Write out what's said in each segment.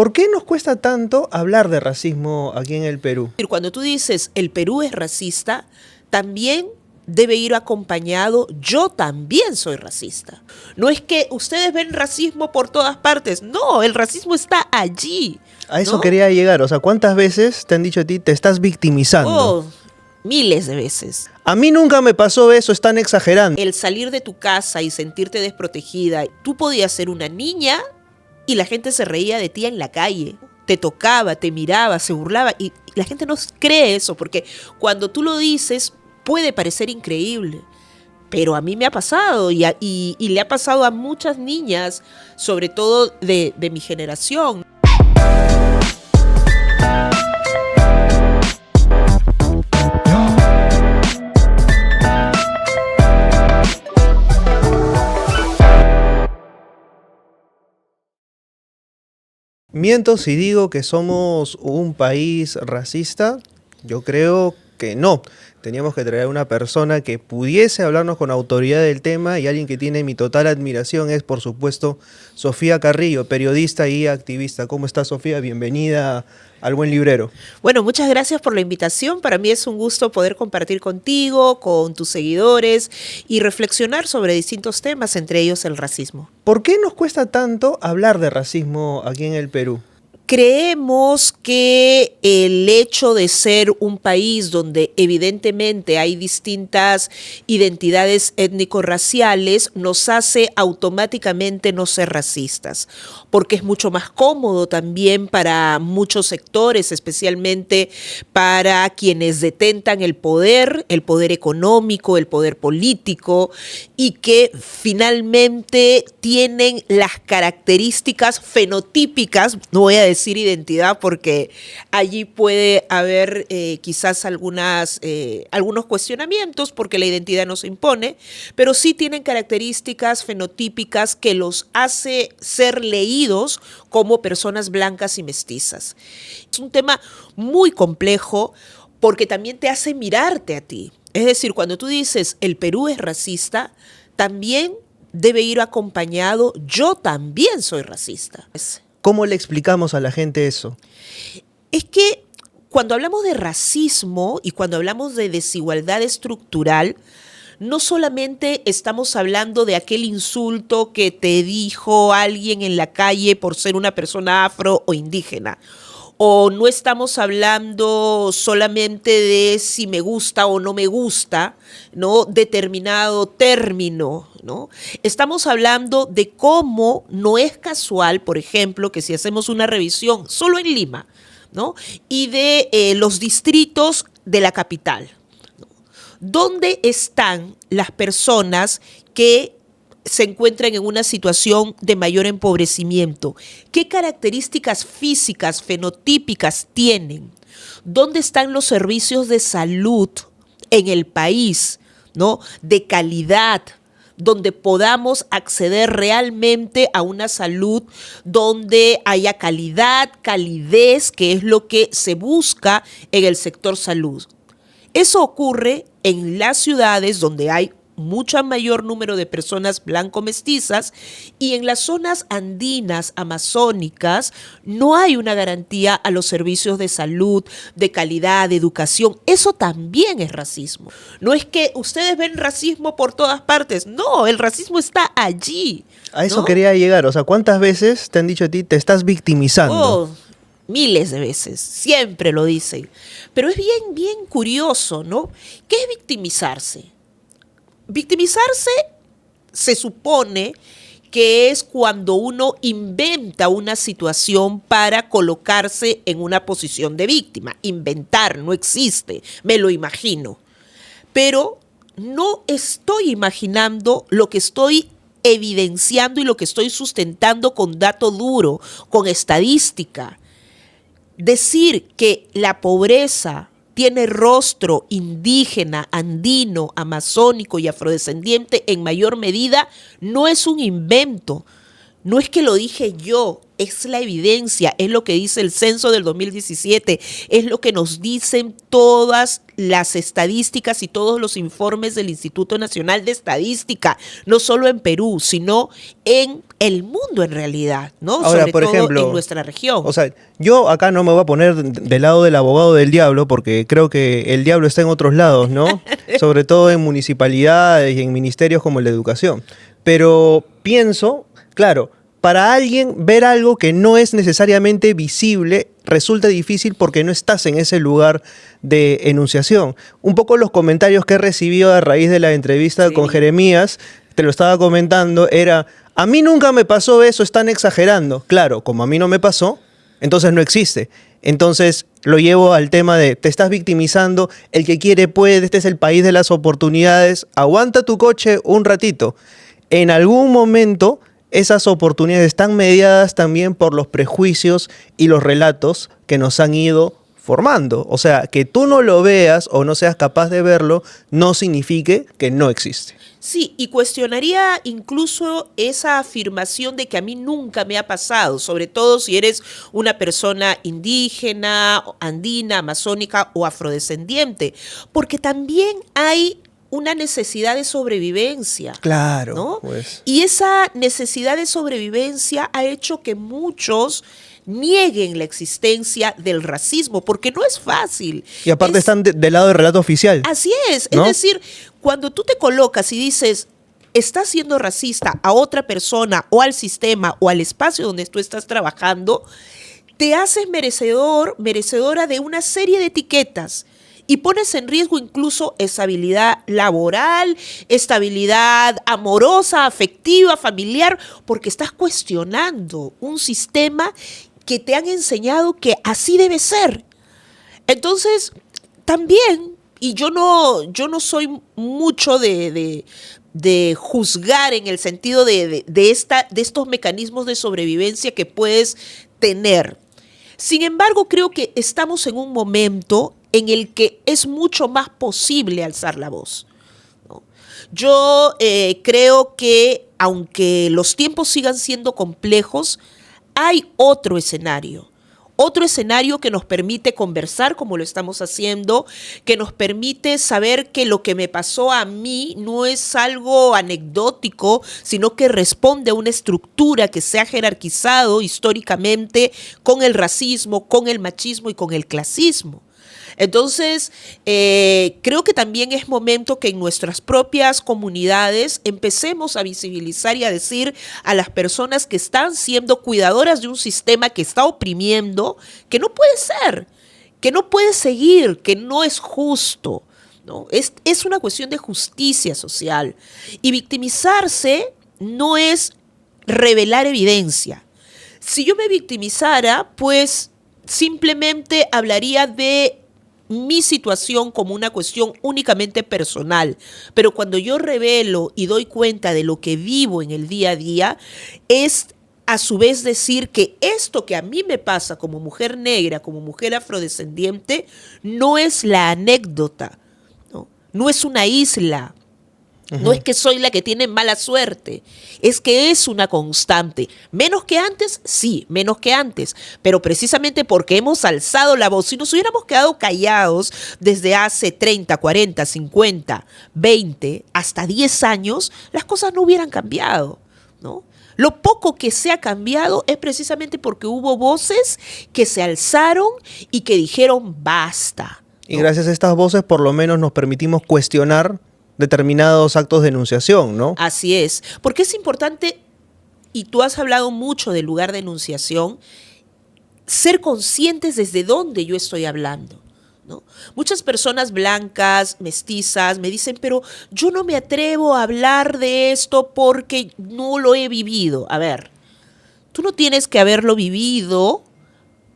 ¿Por qué nos cuesta tanto hablar de racismo aquí en el Perú? Cuando tú dices el Perú es racista, también debe ir acompañado, yo también soy racista. No es que ustedes ven racismo por todas partes, no, el racismo está allí. A eso ¿no? quería llegar, o sea, ¿cuántas veces te han dicho a ti te estás victimizando? Oh, miles de veces. A mí nunca me pasó eso, están exagerando. El salir de tu casa y sentirte desprotegida, tú podías ser una niña y la gente se reía de ti en la calle. Te tocaba, te miraba, se burlaba y la gente no cree eso porque cuando tú lo dices puede parecer increíble. Pero a mí me ha pasado y le ha pasado a muchas niñas, sobre todo de mi generación. ¿Miento si digo que somos un país racista? Yo creo que no. Teníamos que traer a una persona que pudiese hablarnos con autoridad del tema y alguien que tiene mi total admiración es, por supuesto, Sofía Carrillo, periodista y activista. ¿Cómo estás, Sofía? Bienvenida al Buen Librero. Bueno, muchas gracias por la invitación. Para mí es un gusto poder compartir contigo, con tus seguidores y reflexionar sobre distintos temas, entre ellos el racismo. ¿Por qué nos cuesta tanto hablar de racismo aquí en el Perú? Creemos que el hecho de ser un país donde evidentemente hay distintas identidades étnico-raciales nos hace automáticamente no ser racistas, porque es mucho más cómodo también para muchos sectores, especialmente para quienes detentan el poder económico, el poder político, y que finalmente tienen las características fenotípicas, no voy a decir identidad porque allí puede haber quizás algunos cuestionamientos porque la identidad no se impone, pero sí tienen características fenotípicas que los hace ser leídos como personas blancas y mestizas. Es un tema muy complejo porque también te hace mirarte a ti. Es decir, cuando tú dices el Perú es racista, también debe ir acompañado, yo también soy racista. ¿Cómo le explicamos a la gente eso? Es que cuando hablamos de racismo y cuando hablamos de desigualdad estructural, no solamente estamos hablando de aquel insulto que te dijo alguien en la calle por ser una persona afro o indígena, o no estamos hablando solamente de si me gusta o no me gusta, ¿no? Determinado término, ¿no? Estamos hablando de cómo no es casual, por ejemplo, que si hacemos una revisión solo en Lima, ¿no? Y de los distritos de la capital, ¿no? ¿Dónde están las personas que se encuentran en una situación de mayor empobrecimiento? ¿Qué características físicas, fenotípicas tienen? ¿Dónde están los servicios de salud en el país, ¿no? De calidad, donde podamos acceder realmente a una salud donde haya calidad, calidez, que es lo que se busca en el sector salud? Eso ocurre en las ciudades donde hay mucho mayor número de personas blanco-mestizas y en las zonas andinas, amazónicas, no hay una garantía a los servicios de salud, de calidad, de educación. Eso también es racismo. No es que ustedes ven racismo por todas partes, no, el racismo está allí. A eso ¿no? quería llegar, o sea, ¿cuántas veces te han dicho a ti te estás victimizando? Oh, miles de veces, siempre lo dicen. Pero es bien curioso, ¿no? ¿Qué es victimizarse? Victimizarse se supone que es cuando uno inventa una situación para colocarse en una posición de víctima. Inventar no existe, me lo imagino. Pero no estoy imaginando lo que estoy evidenciando y lo que estoy sustentando con dato duro, con estadística. Decir que la pobreza tiene rostro indígena, andino, amazónico y afrodescendiente en mayor medida, no es un invento. No es que lo dije yo, es la evidencia, es lo que dice el censo del 2017, es lo que nos dicen todas las estadísticas y todos los informes del Instituto Nacional de Estadística, no solo en Perú, sino en el mundo en realidad, ¿no? Ahora, Sobre por todo ejemplo, en nuestra región. O sea, yo acá no me voy a poner del lado del abogado del diablo, porque creo que el diablo está en otros lados, ¿no? Sobre todo en municipalidades y en ministerios como el de educación. Pero pienso, claro, para alguien ver algo que no es necesariamente visible resulta difícil porque no estás en ese lugar de enunciación. Un poco los comentarios que he recibido a raíz de la entrevista Sí. con Jeremías, te lo estaba comentando, era, a mí nunca me pasó eso, están exagerando. Claro, como a mí no me pasó, entonces no existe. Entonces lo llevo al tema de, te estás victimizando, el que quiere puede, este es el país de las oportunidades, aguanta tu coche un ratito. En algún momento esas oportunidades están mediadas también por los prejuicios y los relatos que nos han ido formando. O sea, que tú no lo veas o no seas capaz de verlo, no signifique que no existe. Sí, y cuestionaría incluso esa afirmación de que a mí nunca me ha pasado, sobre todo si eres una persona indígena, andina, amazónica o afrodescendiente, porque también hay una necesidad de sobrevivencia. Claro, ¿No? pues. Y esa necesidad de sobrevivencia ha hecho que muchos nieguen la existencia del racismo, porque no es fácil. Y aparte están del lado del relato oficial. Así es. ¿No? Es decir, cuando tú te colocas y dices, estás siendo racista a otra persona o al sistema o al espacio donde tú estás trabajando, te haces merecedora de una serie de etiquetas. Y pones en riesgo incluso estabilidad laboral, estabilidad amorosa, afectiva, familiar, porque estás cuestionando un sistema que te han enseñado que así debe ser. Entonces, también, y yo no soy mucho de juzgar en el sentido de estos mecanismos de sobrevivencia que puedes tener. Sin embargo, creo que estamos en un momento en el que es mucho más posible alzar la voz, ¿no? Yo creo que, aunque los tiempos sigan siendo complejos, hay otro escenario que nos permite conversar como lo estamos haciendo, que nos permite saber que lo que me pasó a mí no es algo anecdótico, sino que responde a una estructura que se ha jerarquizado históricamente con el racismo, con el machismo y con el clasismo. Entonces, creo que también es momento que en nuestras propias comunidades empecemos a visibilizar y a decir a las personas que están siendo cuidadoras de un sistema que está oprimiendo, que no puede ser, que no puede seguir, que no es justo, ¿no? Es una cuestión de justicia social. Y victimizarse no es revelar evidencia. Si yo me victimizara, pues simplemente hablaría de mi situación como una cuestión únicamente personal, pero cuando yo revelo y doy cuenta de lo que vivo en el día a día, es a su vez decir que esto que a mí me pasa como mujer negra, como mujer afrodescendiente, no es la anécdota, no es una isla. No es que soy la que tiene mala suerte, es que es una constante. Menos que antes, sí, menos que antes, pero precisamente porque hemos alzado la voz. Si nos hubiéramos quedado callados desde hace 30, 40, 50, 20, hasta 10 años, las cosas no hubieran cambiado, ¿no? Lo poco que se ha cambiado es precisamente porque hubo voces que se alzaron y que dijeron basta, ¿no? Y gracias a estas voces por lo menos nos permitimos cuestionar determinados actos de enunciación, ¿no? Así es, porque es importante, y tú has hablado mucho del lugar de enunciación, ser conscientes desde dónde yo estoy hablando, ¿no? Muchas personas blancas, mestizas, me dicen, pero yo no me atrevo a hablar de esto porque no lo he vivido. A ver, tú no tienes que haberlo vivido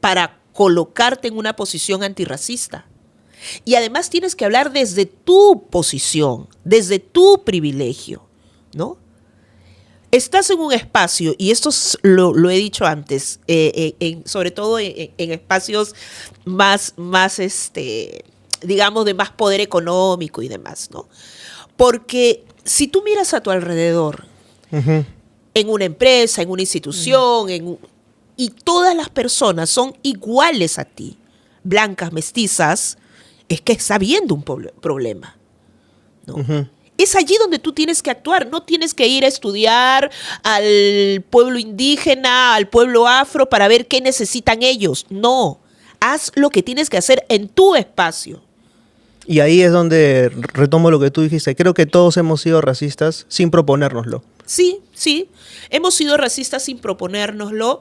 para colocarte en una posición antirracista. Y además tienes que hablar desde tu posición, desde tu privilegio, ¿no? Estás en un espacio, y esto lo he dicho antes, sobre todo en espacios más digamos, de más poder económico y demás, ¿no? Porque si tú miras a tu alrededor, en una empresa, en una institución, y todas las personas son iguales a ti, blancas, mestizas, es que está habiendo un problema, ¿no? es allí donde tú tienes que actuar. No tienes que ir a estudiar al pueblo indígena, al pueblo afro, para ver qué necesitan ellos. No, haz lo que tienes que hacer en tu espacio. Y ahí es donde retomo lo que tú dijiste. Creo que todos hemos sido racistas sin proponérnoslo. Sí, sí, hemos sido racistas sin proponérnoslo,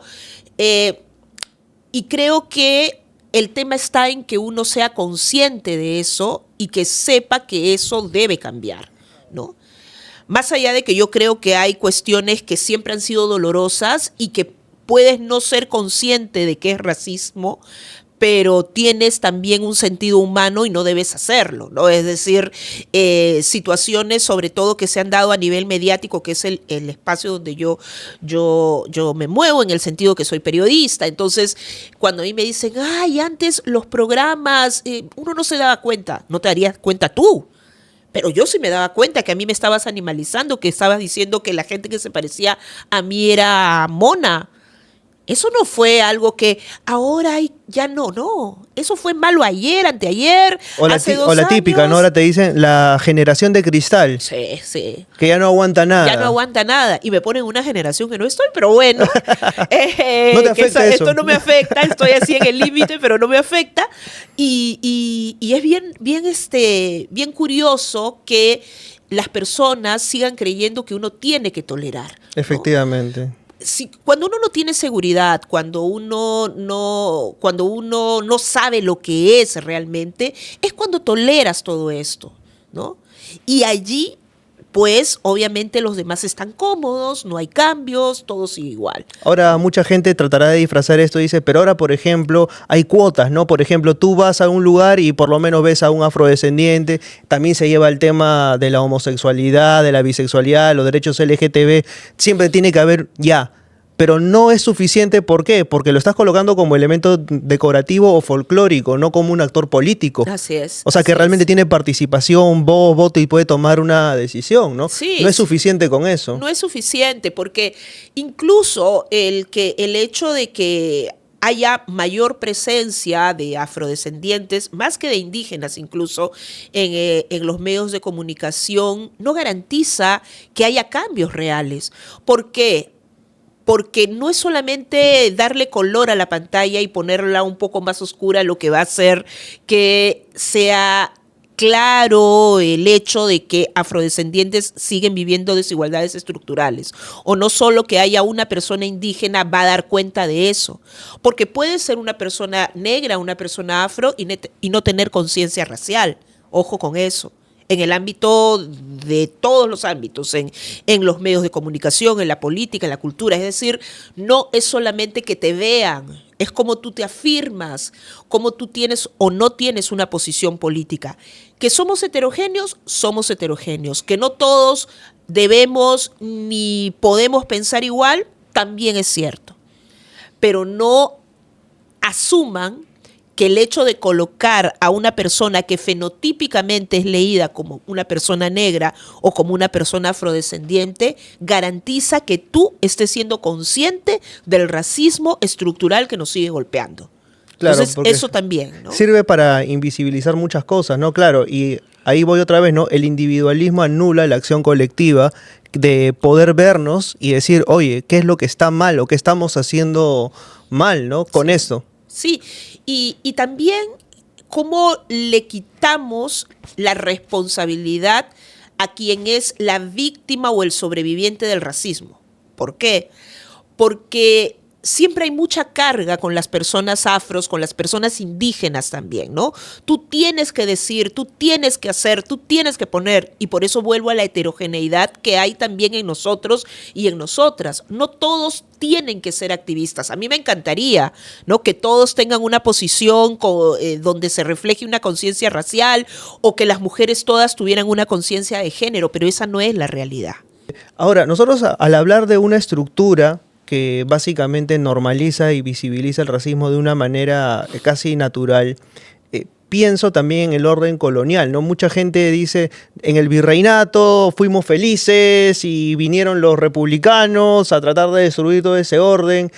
y creo que el tema está en que uno sea consciente de eso y que sepa que eso debe cambiar, ¿no? Más allá de que yo creo que hay cuestiones que siempre han sido dolorosas y que puedes no ser consciente de que es racismo, pero tienes también un sentido humano y no debes hacerlo, ¿no? Es decir, situaciones sobre todo que se han dado a nivel mediático, que es el espacio donde yo me muevo, en el sentido que soy periodista. Entonces, cuando a mí me dicen, ay, antes los programas, uno no se daba cuenta, no te darías cuenta tú. Pero yo sí me daba cuenta que a mí me estabas animalizando, que estabas diciendo que la gente que se parecía a mí era mona. Eso no fue algo que ahora ya no. Eso fue malo ayer, anteayer, hace 2 años. O la típica, ¿no? Ahora te dicen la generación de cristal. Sí, sí. Que ya no aguanta nada. Ya no aguanta nada. Y me ponen una generación que no estoy, pero bueno. No te afecta eso. Esto no me afecta, estoy así en el límite, pero no me afecta. Y es bien curioso que las personas sigan creyendo que uno tiene que tolerar, ¿no? Efectivamente. Cuando uno no tiene seguridad, cuando uno no sabe lo que es realmente, es cuando toleras todo esto, ¿no? Y allí, pues, obviamente los demás están cómodos, no hay cambios, todo sigue igual. Ahora mucha gente tratará de disfrazar esto y dice, pero ahora, por ejemplo, hay cuotas, ¿no? Por ejemplo, tú vas a un lugar y por lo menos ves a un afrodescendiente, también se lleva el tema de la homosexualidad, de la bisexualidad, los derechos LGTB, siempre tiene que haber ya. Pero no es suficiente, ¿por qué? Porque lo estás colocando como elemento decorativo o folclórico, no como un actor político. Así es. O sea, que realmente tiene participación, voz, voto y puede tomar una decisión, ¿no? Sí, no es suficiente con eso. No es suficiente, porque incluso el hecho de que haya mayor presencia de afrodescendientes, más que de indígenas incluso, en los medios de comunicación, no garantiza que haya cambios reales. ¿Por qué? Porque no es solamente darle color a la pantalla y ponerla un poco más oscura lo que va a hacer que sea claro el hecho de que afrodescendientes siguen viviendo desigualdades estructurales. O no solo que haya una persona indígena va a dar cuenta de eso. Porque puede ser una persona negra, una persona afro y no tener conciencia racial. Ojo con eso. En el ámbito de todos los ámbitos, en los medios de comunicación, en la política, en la cultura. Es decir, no es solamente que te vean, es cómo tú te afirmas, cómo tú tienes o no tienes una posición política. Que somos heterogéneos, que no todos debemos ni podemos pensar igual, también es cierto. Pero no asuman que el hecho de colocar a una persona que fenotípicamente es leída como una persona negra o como una persona afrodescendiente garantiza que tú estés siendo consciente del racismo estructural que nos sigue golpeando. Claro, entonces, eso también, ¿no? Sirve para invisibilizar muchas cosas, ¿no? Claro, y ahí voy otra vez, ¿no? El individualismo anula la acción colectiva de poder vernos y decir, oye, ¿qué es lo que está mal o qué estamos haciendo mal, ¿no? Con esto. Sí, y también cómo le quitamos la responsabilidad a quien es la víctima o el sobreviviente del racismo. ¿Por qué? Porque siempre hay mucha carga con las personas afros, con las personas indígenas también, ¿no? Tú tienes que decir, tú tienes que hacer, tú tienes que poner, y por eso vuelvo a la heterogeneidad que hay también en nosotros y en nosotras. No todos tienen que ser activistas. A mí me encantaría, ¿no?, que todos tengan una posición donde se refleje una conciencia racial o que las mujeres todas tuvieran una conciencia de género, pero esa no es la realidad. Ahora, nosotros al hablar de una estructura que básicamente normaliza y visibiliza el racismo de una manera casi natural, pienso también en el orden colonial, ¿no? Mucha gente dice, en el virreinato fuimos felices y vinieron los republicanos a tratar de destruir todo ese orden.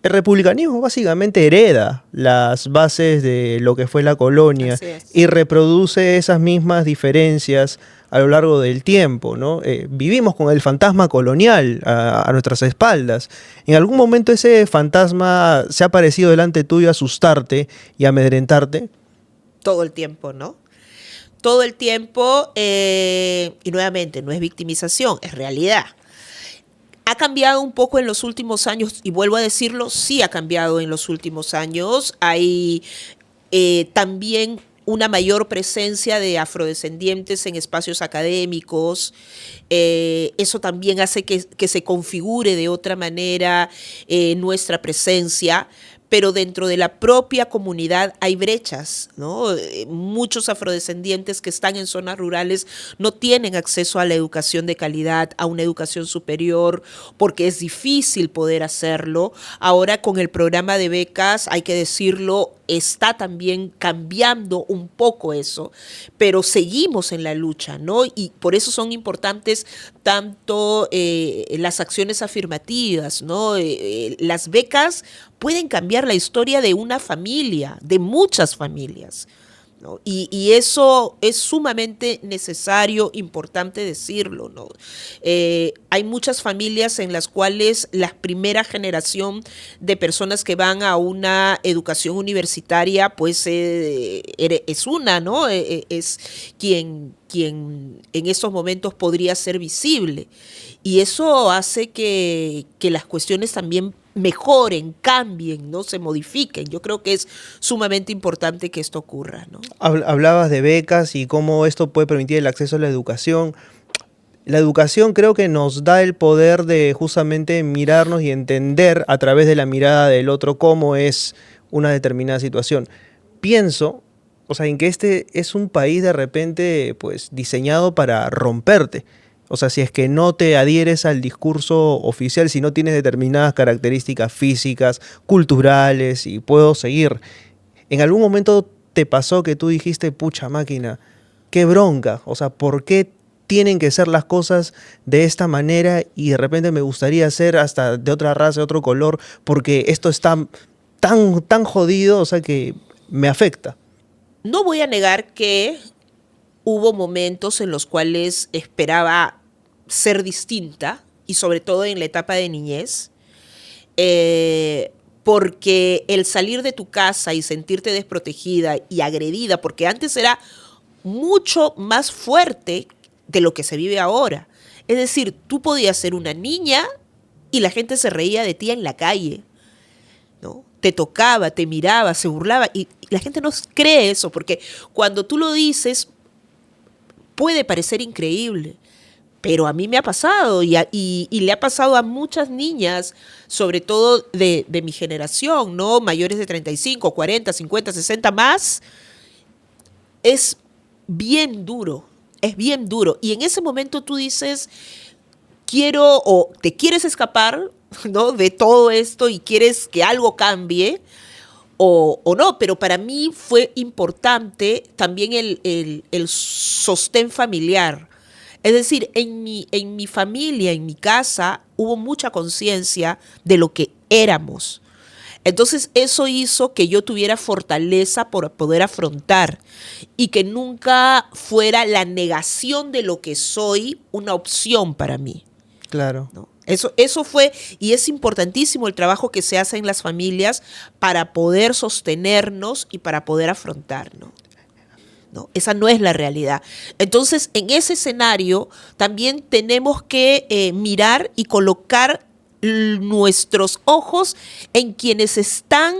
El republicanismo básicamente hereda las bases de lo que fue la colonia y reproduce esas mismas diferencias a lo largo del tiempo, ¿no? Vivimos con el fantasma colonial a nuestras espaldas. ¿En algún momento ese fantasma se ha aparecido delante tuyo a asustarte y amedrentarte? Todo el tiempo, ¿no? Todo el tiempo, y nuevamente, no es victimización, es realidad. Ha cambiado un poco en los últimos años, y vuelvo a decirlo, sí ha cambiado en los últimos años. Hay también una mayor presencia de afrodescendientes en espacios académicos. Eso también hace que se configure de otra manera nuestra presencia. Pero dentro de la propia comunidad hay brechas, ¿no? Muchos afrodescendientes que están en zonas rurales no tienen acceso a la educación de calidad, a una educación superior, porque es difícil poder hacerlo. Ahora con el programa de becas, hay que decirlo, está también cambiando un poco eso, pero seguimos en la lucha, ¿no? Y por eso son importantes tanto las acciones afirmativas, ¿no? Las becas pueden cambiar la historia de una familia, de muchas familias, ¿no? Y eso es sumamente necesario, importante decirlo, ¿no? Hay muchas familias en las cuales la primera generación de personas que van a una educación universitaria, pues es una, ¿no? Es quien en estos momentos podría ser visible. Y eso hace que las cuestiones también mejoren, cambien, ¿no? Se modifiquen. Yo creo que es sumamente importante que esto ocurra, ¿no? Hablabas de becas y cómo esto puede permitir el acceso a la educación. La educación creo que nos da el poder de justamente mirarnos y entender a través de la mirada del otro cómo es una determinada situación. Pienso, o sea, en que este es un país de repente pues diseñado para romperte. O sea, si es que no te adhieres al discurso oficial, si no tienes determinadas características físicas, culturales, y puedo seguir. ¿En algún momento te pasó que tú dijiste, pucha máquina, qué bronca? O sea, ¿por qué tienen que ser las cosas de esta manera y de repente me gustaría ser hasta de otra raza, de otro color, porque esto está tan jodido, o sea, que me afecta? No voy a negar que hubo momentos en los cuales esperaba ser distinta, y sobre todo en la etapa de niñez, porque el salir de tu casa y sentirte desprotegida y agredida, porque antes era mucho más fuerte de lo que se vive ahora. Es decir, tú podías ser una niña y la gente se reía de ti en la calle, ¿no? Te tocaba, te miraba, se burlaba, y la gente no cree eso, porque cuando tú lo dices puede parecer increíble. Pero a mí me ha pasado y le ha pasado a muchas niñas, sobre todo de mi generación, ¿no? Mayores de 35, 40, 50, 60 más. Es bien duro, es bien duro. Y en ese momento tú dices, quiero, o te quieres escapar, ¿no? De todo esto y quieres que algo cambie, o no. Pero para mí fue importante también el sostén familiar. Es decir, en mi familia, en mi casa, hubo mucha conciencia de lo que éramos. Entonces eso hizo que yo tuviera fortaleza por poder afrontar y que nunca fuera la negación de lo que soy una opción para mí. Claro. ¿No? Eso fue, y es importantísimo el trabajo que se hace en las familias para poder sostenernos y para poder afrontar, ¿no? ¿No? Esa no es la realidad. Entonces, en ese escenario también tenemos que mirar y colocar nuestros ojos en quienes están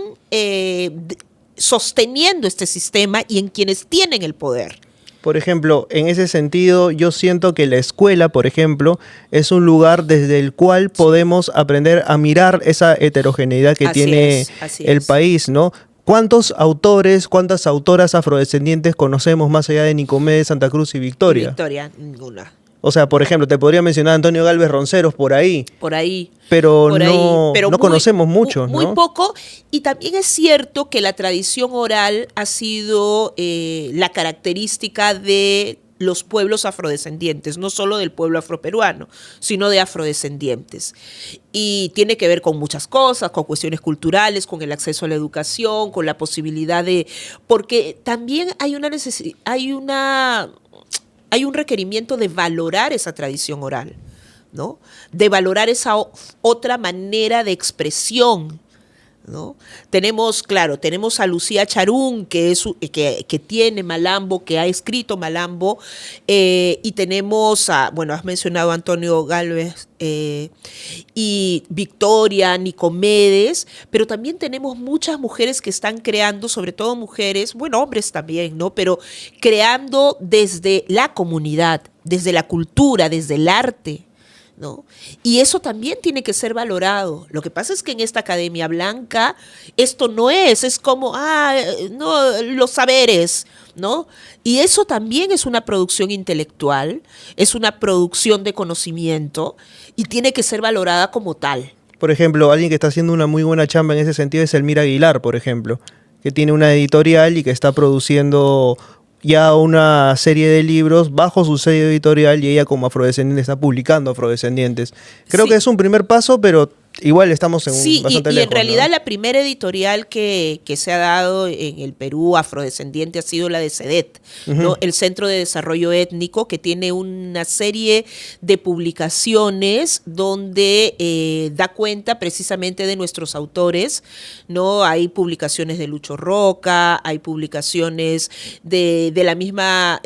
sosteniendo este sistema y en quienes tienen el poder. Por ejemplo, en ese sentido, yo siento que la escuela, por ejemplo, es un lugar desde el cual podemos aprender a mirar esa heterogeneidad que tiene el país, ¿no? ¿Cuántos autores, cuántas autoras afrodescendientes conocemos más allá de Nicomedes, Santa Cruz y Victoria? Victoria, ninguna. O sea, por ejemplo, te podría mencionar a Antonio Gálvez Ronceros por ahí. Por ahí. Pero por no, ahí. Pero no conocemos mucho, muy ¿no? poco. Y también es cierto que la tradición oral ha sido la característica de los pueblos afrodescendientes, no solo del pueblo afroperuano, sino de afrodescendientes. Y tiene que ver con muchas cosas, con cuestiones culturales, con el acceso a la educación, con la posibilidad de... Porque también hay una necesidad, hay un requerimiento de valorar esa tradición oral, ¿no? De valorar esa otra manera de expresión, ¿no? Tenemos a Lucía Charún, que tiene Malambo, que ha escrito Malambo, y tenemos has mencionado a Antonio Gálvez, y Victoria, Nicomedes, pero también tenemos muchas mujeres que están creando, sobre todo mujeres, hombres también, ¿no? Pero creando desde la comunidad, desde la cultura, desde el arte, ¿no? Y eso también tiene que ser valorado. Lo que pasa es que en esta Academia Blanca esto no es como, no, los saberes, ¿no? Y eso también es una producción intelectual, es una producción de conocimiento y tiene que ser valorada como tal. Por ejemplo, alguien que está haciendo una muy buena chamba en ese sentido es Elmira Aguilar, por ejemplo, que tiene una editorial y que está produciendo ya una serie de libros bajo su sello editorial, y ella como afrodescendiente está publicando Afrodescendientes. Creo que es un primer paso, pero igual estamos en bastante lejos. En realidad, ¿no? La primera editorial que se ha dado en el Perú afrodescendiente ha sido la de CEDET, ¿no? El Centro de Desarrollo Étnico, que tiene una serie de publicaciones donde da cuenta precisamente de nuestros autores, ¿no? Hay publicaciones de Lucho Roca, hay publicaciones de la misma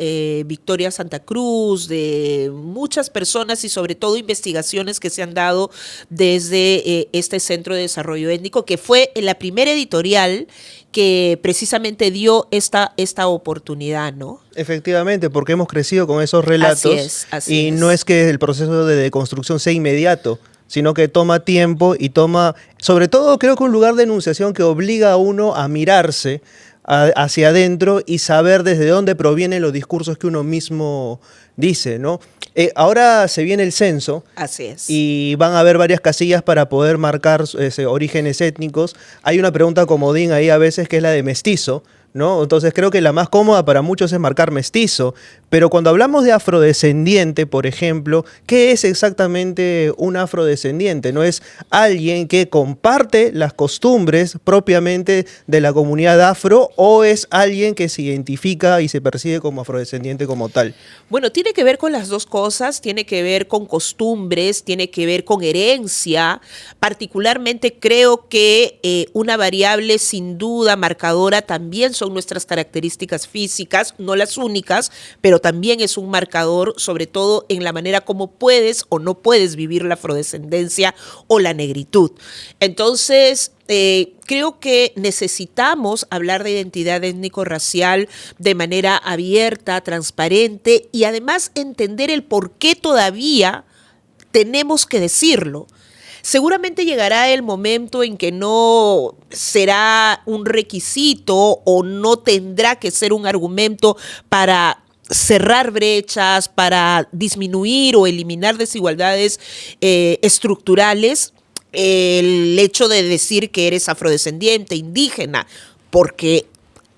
Victoria Santa Cruz, de muchas personas y sobre todo investigaciones que se han dado desde este Centro de Desarrollo Étnico, que fue la primera editorial que precisamente dio esta oportunidad, ¿no? Efectivamente, porque hemos crecido con esos relatos. Así es. No es que el proceso de deconstrucción sea inmediato, sino que toma tiempo y toma, sobre todo creo que un lugar de enunciación que obliga a uno a mirarse hacia adentro y saber desde dónde provienen los discursos que uno mismo dice, ¿no? Ahora se viene el censo. Así es. Y van a haber varias casillas para poder marcar orígenes étnicos. Hay una pregunta comodín ahí a veces que es la de mestizo, ¿no? Entonces creo que la más cómoda para muchos es marcar mestizo. Pero cuando hablamos de afrodescendiente, por ejemplo, ¿qué es exactamente un afrodescendiente? ¿No es alguien que comparte las costumbres propiamente de la comunidad afro, o es alguien que se identifica y se percibe como afrodescendiente como tal? Bueno, tiene que ver con las dos cosas, tiene que ver con costumbres, tiene que ver con herencia. Particularmente creo que una variable sin duda marcadora también son nuestras características físicas, no las únicas, pero también es un marcador, sobre todo en la manera como puedes o no puedes vivir la afrodescendencia o la negritud. Entonces, creo que necesitamos hablar de identidad étnico-racial de manera abierta, transparente, y además entender el por qué todavía tenemos que decirlo. Seguramente llegará el momento en que no será un requisito o no tendrá que ser un argumento para cerrar brechas, para disminuir o eliminar desigualdades estructurales, el hecho de decir que eres afrodescendiente, indígena, porque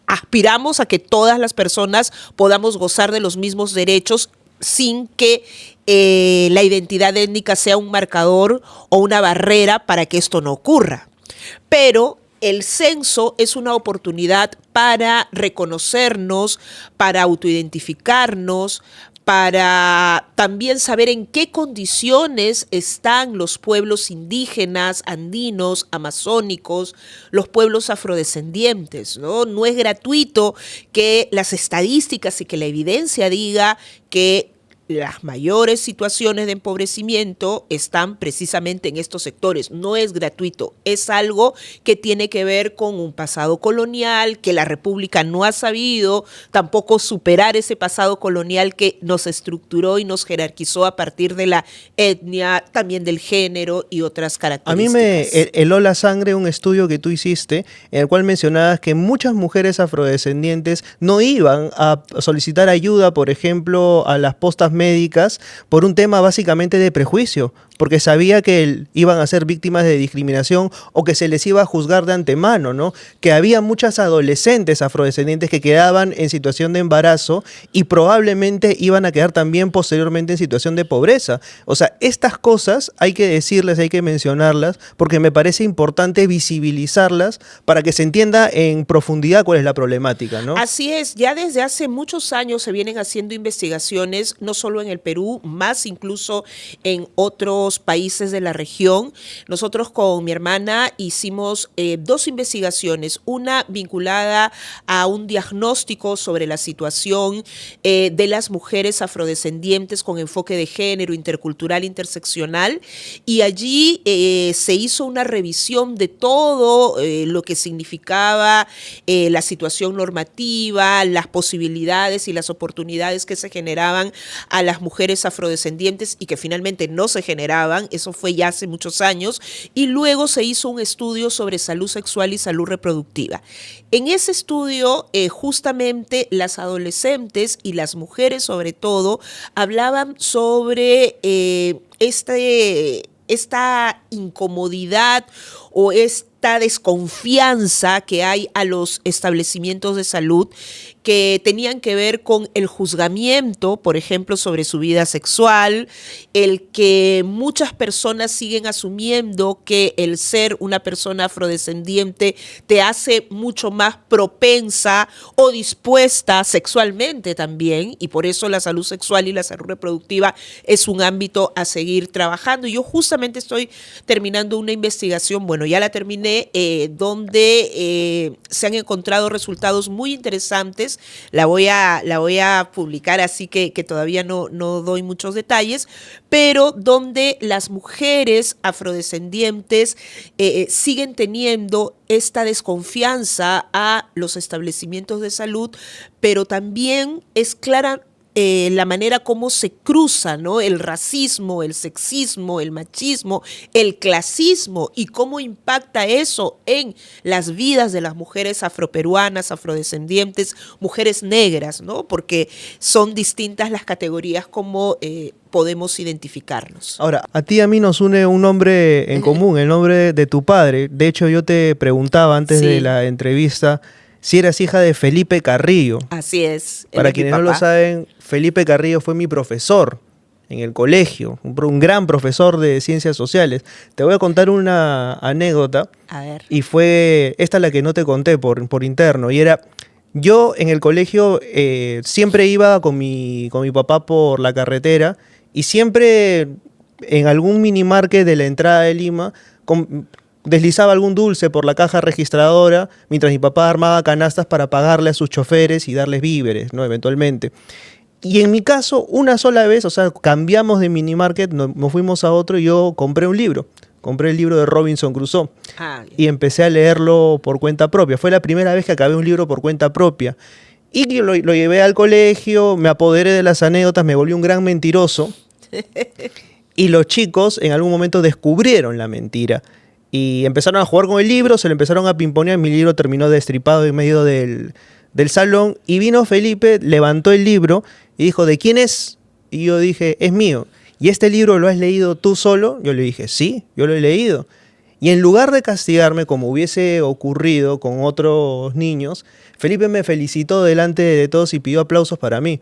aspiramos a que todas las personas podamos gozar de los mismos derechos sin que la identidad étnica sea un marcador o una barrera para que esto no ocurra. Pero el censo es una oportunidad para reconocernos, para autoidentificarnos, para también saber en qué condiciones están los pueblos indígenas, andinos, amazónicos, los pueblos afrodescendientes, ¿no? No es gratuito que las estadísticas y que la evidencia diga que las mayores situaciones de empobrecimiento están precisamente en estos sectores. No es gratuito, es algo que tiene que ver con un pasado colonial, que la República no ha sabido tampoco superar ese pasado colonial que nos estructuró y nos jerarquizó a partir de la etnia, también del género y otras características. A mí me heló la sangre un estudio que tú hiciste en el cual mencionabas que muchas mujeres afrodescendientes no iban a solicitar ayuda, por ejemplo, a las postas médicas por un tema básicamente de prejuicio, porque sabía que iban a ser víctimas de discriminación o que se les iba a juzgar de antemano, ¿no? Que había muchas adolescentes afrodescendientes que quedaban en situación de embarazo y probablemente iban a quedar también posteriormente en situación de pobreza. O sea, estas cosas hay que decirles, hay que mencionarlas, porque me parece importante visibilizarlas para que se entienda en profundidad cuál es la problemática, ¿no? Así es, ya desde hace muchos años se vienen haciendo investigaciones, no solo en el Perú, más incluso en otros países de la región. Nosotros con mi hermana hicimos 2 investigaciones, una vinculada a un diagnóstico sobre la situación de las mujeres afrodescendientes con enfoque de género, intercultural, interseccional, y allí se hizo una revisión de todo lo que significaba la situación normativa, las posibilidades y las oportunidades que se generaban a las mujeres afrodescendientes y que finalmente no se generaban, eso fue ya hace muchos años, y luego se hizo un estudio sobre salud sexual y salud reproductiva. En ese estudio, justamente las adolescentes y las mujeres sobre todo hablaban sobre esta incomodidad o esta desconfianza que hay a los establecimientos de salud que tenían que ver con el juzgamiento, por ejemplo, sobre su vida sexual, el que muchas personas siguen asumiendo que el ser una persona afrodescendiente te hace mucho más propensa o dispuesta sexualmente también, y por eso la salud sexual y la salud reproductiva es un ámbito a seguir trabajando. Yo justamente estoy terminando una investigación, bueno, ya la terminé, donde se han encontrado resultados muy interesantes. La voy a publicar, así que todavía no doy muchos detalles, pero donde las mujeres afrodescendientes siguen teniendo esta desconfianza a los establecimientos de salud, pero también es clara la manera como se cruza, ¿no? El racismo, el sexismo, el machismo, el clasismo y cómo impacta eso en las vidas de las mujeres afroperuanas, afrodescendientes, mujeres negras, ¿no? Porque son distintas las categorías como podemos identificarnos. Ahora, a ti y a mí nos une un nombre en común, el nombre de tu padre. De hecho, yo te preguntaba antes de la entrevista si eras hija de Felipe Carrillo. Así es. Para quienes no lo saben, Felipe Carrillo fue mi profesor en el colegio, un gran profesor de ciencias sociales. Te voy a contar una anécdota. A ver. Y fue esta la que no te conté por interno. Y era, yo en el colegio siempre iba con mi papá por la carretera y siempre en algún mini market de la entrada de Lima deslizaba algún dulce por la caja registradora mientras mi papá armaba canastas para pagarle a sus choferes y darles víveres, ¿no? Eventualmente. Y en mi caso, una sola vez, o sea, cambiamos de mini market, nos fuimos a otro y yo compré un libro. Compré el libro de Robinson Crusoe y empecé a leerlo por cuenta propia. Fue la primera vez que acabé un libro por cuenta propia. Y lo llevé al colegio, me apoderé de las anécdotas, me volví un gran mentiroso. Y los chicos en algún momento descubrieron la mentira. Y empezaron a jugar con el libro, se lo empezaron a pimponear, mi libro terminó destripado en medio del salón. Y vino Felipe, levantó el libro y dijo, ¿de quién es? Y yo dije, es mío. ¿Y este libro lo has leído tú solo? Yo le dije, sí, yo lo he leído. Y en lugar de castigarme como hubiese ocurrido con otros niños, Felipe me felicitó delante de todos y pidió aplausos para mí.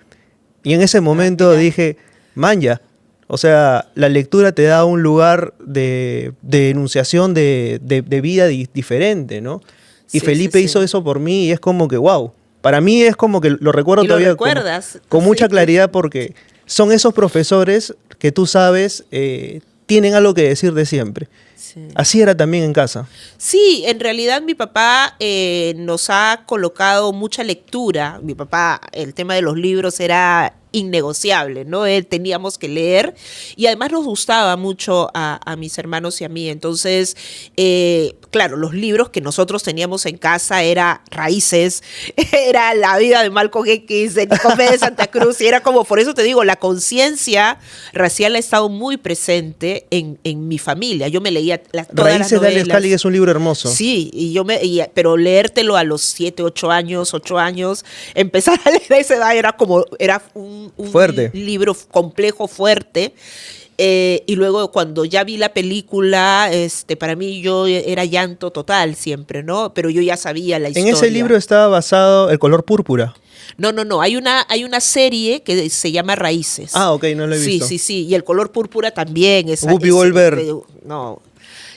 Y en ese momento dije, manja, o sea, la lectura te da un lugar de enunciación de vida diferente, ¿no? Y Felipe hizo eso por mí y es como que, wow. Para mí es como que lo recuerdo todavía con mucha claridad porque son esos profesores que tú sabes tienen algo que decir de siempre. Sí. Así era también en casa. Sí, en realidad mi papá nos ha colocado mucha lectura. Mi papá, el tema de los libros era innegociable, ¿no? Teníamos que leer y además nos gustaba mucho a mis hermanos y a mí. Entonces, claro, los libros que nosotros teníamos en casa era Raíces, era La vida de Malcolm X, de Nicomé de Santa Cruz, y era como, por eso te digo, la conciencia racial ha estado muy presente en mi familia. Yo me leía leía todas las Raíces de Alex novelas. Hallig es un libro hermoso. Sí, pero leértelo a los 7, 8 años, empezar a leer a esa edad era un Fuerte. libro complejo, fuerte. Y luego cuando ya vi la película, para mí yo era llanto total siempre, ¿no? Pero yo ya sabía la historia. En ese libro estaba basado El color púrpura. No, hay una serie que se llama Raíces. Ah, ok, no lo he visto. Sí, y El color púrpura también. Whoopi Goldberg. No,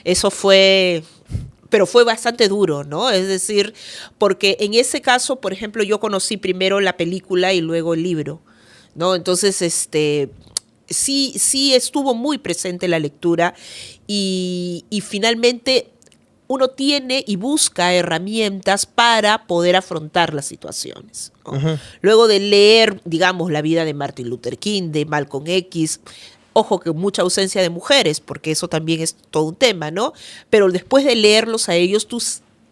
eso fue... Pero fue bastante duro, ¿no? Es decir, porque en ese caso, por ejemplo, yo conocí primero la película y luego el libro, ¿no? Entonces, sí estuvo muy presente la lectura y finalmente uno tiene y busca herramientas para poder afrontar las situaciones, ¿no? Ujú. Luego de leer, digamos, la vida de Martin Luther King, de Malcolm X, ojo que mucha ausencia de mujeres, porque eso también es todo un tema, ¿no? Pero después de leerlos a ellos,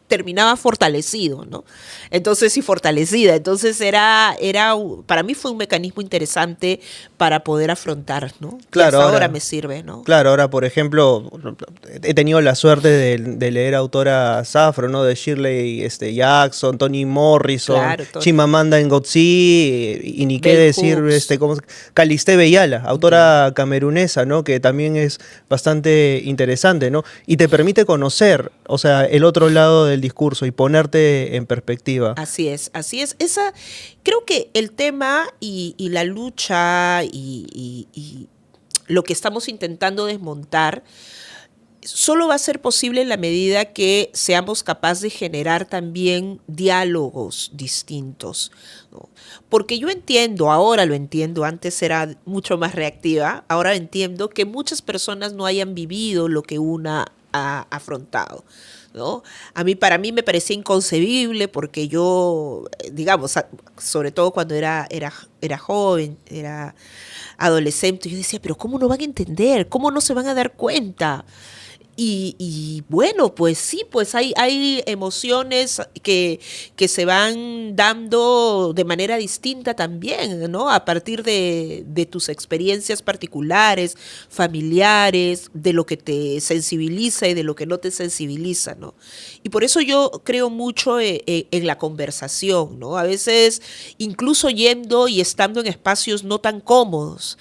terminabas fortalecido, ¿no? Entonces, y fortalecida. Entonces, para mí fue un mecanismo interesante para poder afrontar, ¿no? Claro, y hasta ahora ahora me sirve, ¿no? Claro, ahora, por ejemplo, he tenido la suerte de leer autoras afro, ¿no? De Shirley Jackson, Toni Morrison, Claro, Toni. Chimamanda Ngozi, y ni qué Bell decir, Hooks. Calixte Beyala, autora camerunesa, ¿no? Que también es bastante interesante, ¿no? Y te permite conocer, o sea, el otro lado del discurso y ponerte en perspectiva. Así es. Creo que el tema y la lucha y lo que estamos intentando desmontar solo va a ser posible en la medida que seamos capaces de generar también diálogos distintos, ¿no? Porque yo entiendo, ahora lo entiendo, antes era mucho más reactiva, ahora entiendo que muchas personas no hayan vivido lo que una ha afrontado, ¿no? Para mí me parecía inconcebible porque yo, digamos, sobre todo cuando era joven, era adolescente, yo decía, pero ¿cómo no van a entender? ¿Cómo no se van a dar cuenta? Y bueno, pues sí, pues hay emociones que se van dando de manera distinta también, ¿no? A partir de tus experiencias particulares, familiares, de lo que te sensibiliza y de lo que no te sensibiliza, ¿no? Y por eso yo creo mucho en la conversación, ¿no? A veces incluso yendo y estando en espacios no tan cómodos.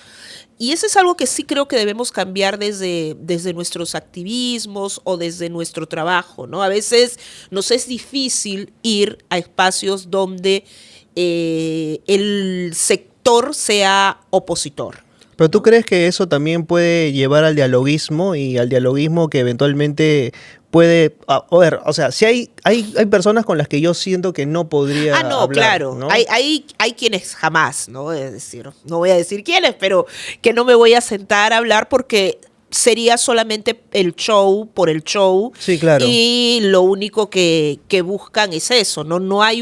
Y eso es algo que sí creo que debemos cambiar desde nuestros activismos o desde nuestro trabajo, ¿no? A veces nos es difícil ir a espacios donde el sector sea opositor. Pero ¿tú crees que eso también puede llevar al dialoguismo y al dialoguismo que eventualmente puede... A ver, o sea, si hay personas con las que yo siento que no podría No, hablar, claro. ¿no? Hay quienes jamás, ¿no? Es decir, no voy a decir quiénes, pero que no me voy a sentar a hablar porque sería solamente el show por el show. Sí, claro. Y lo único que buscan es eso, ¿no? No hay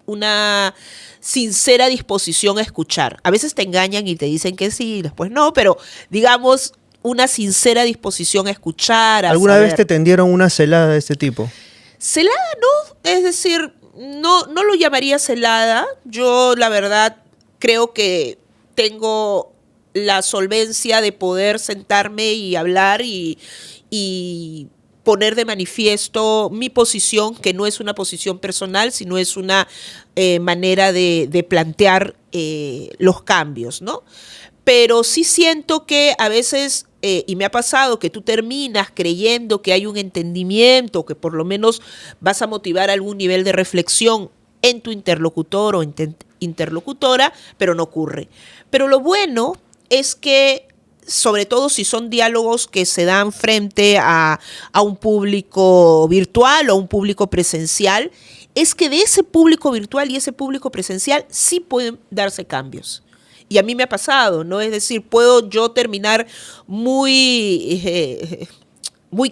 una sincera disposición a escuchar. A veces te engañan y te dicen que sí, después no, pero digamos una sincera disposición a escuchar, a ¿Alguna saber. vez te tendieron una celada de este tipo? Celada, ¿no? Es decir, no lo llamaría celada. Yo, la verdad, creo que tengo la solvencia de poder sentarme y hablar y poner de manifiesto mi posición, que no es una posición personal, sino es una manera de plantear los cambios, ¿no? Pero sí siento que a veces, y me ha pasado, que tú terminas creyendo que hay un entendimiento, que por lo menos vas a motivar algún nivel de reflexión en tu interlocutor o interlocutora, pero no ocurre. Pero lo bueno es que, sobre todo si son diálogos que se dan frente a un público virtual o a un público presencial, es que de ese público virtual y ese público presencial sí pueden darse cambios. Y a mí me ha pasado, ¿no? Es decir, puedo yo terminar muy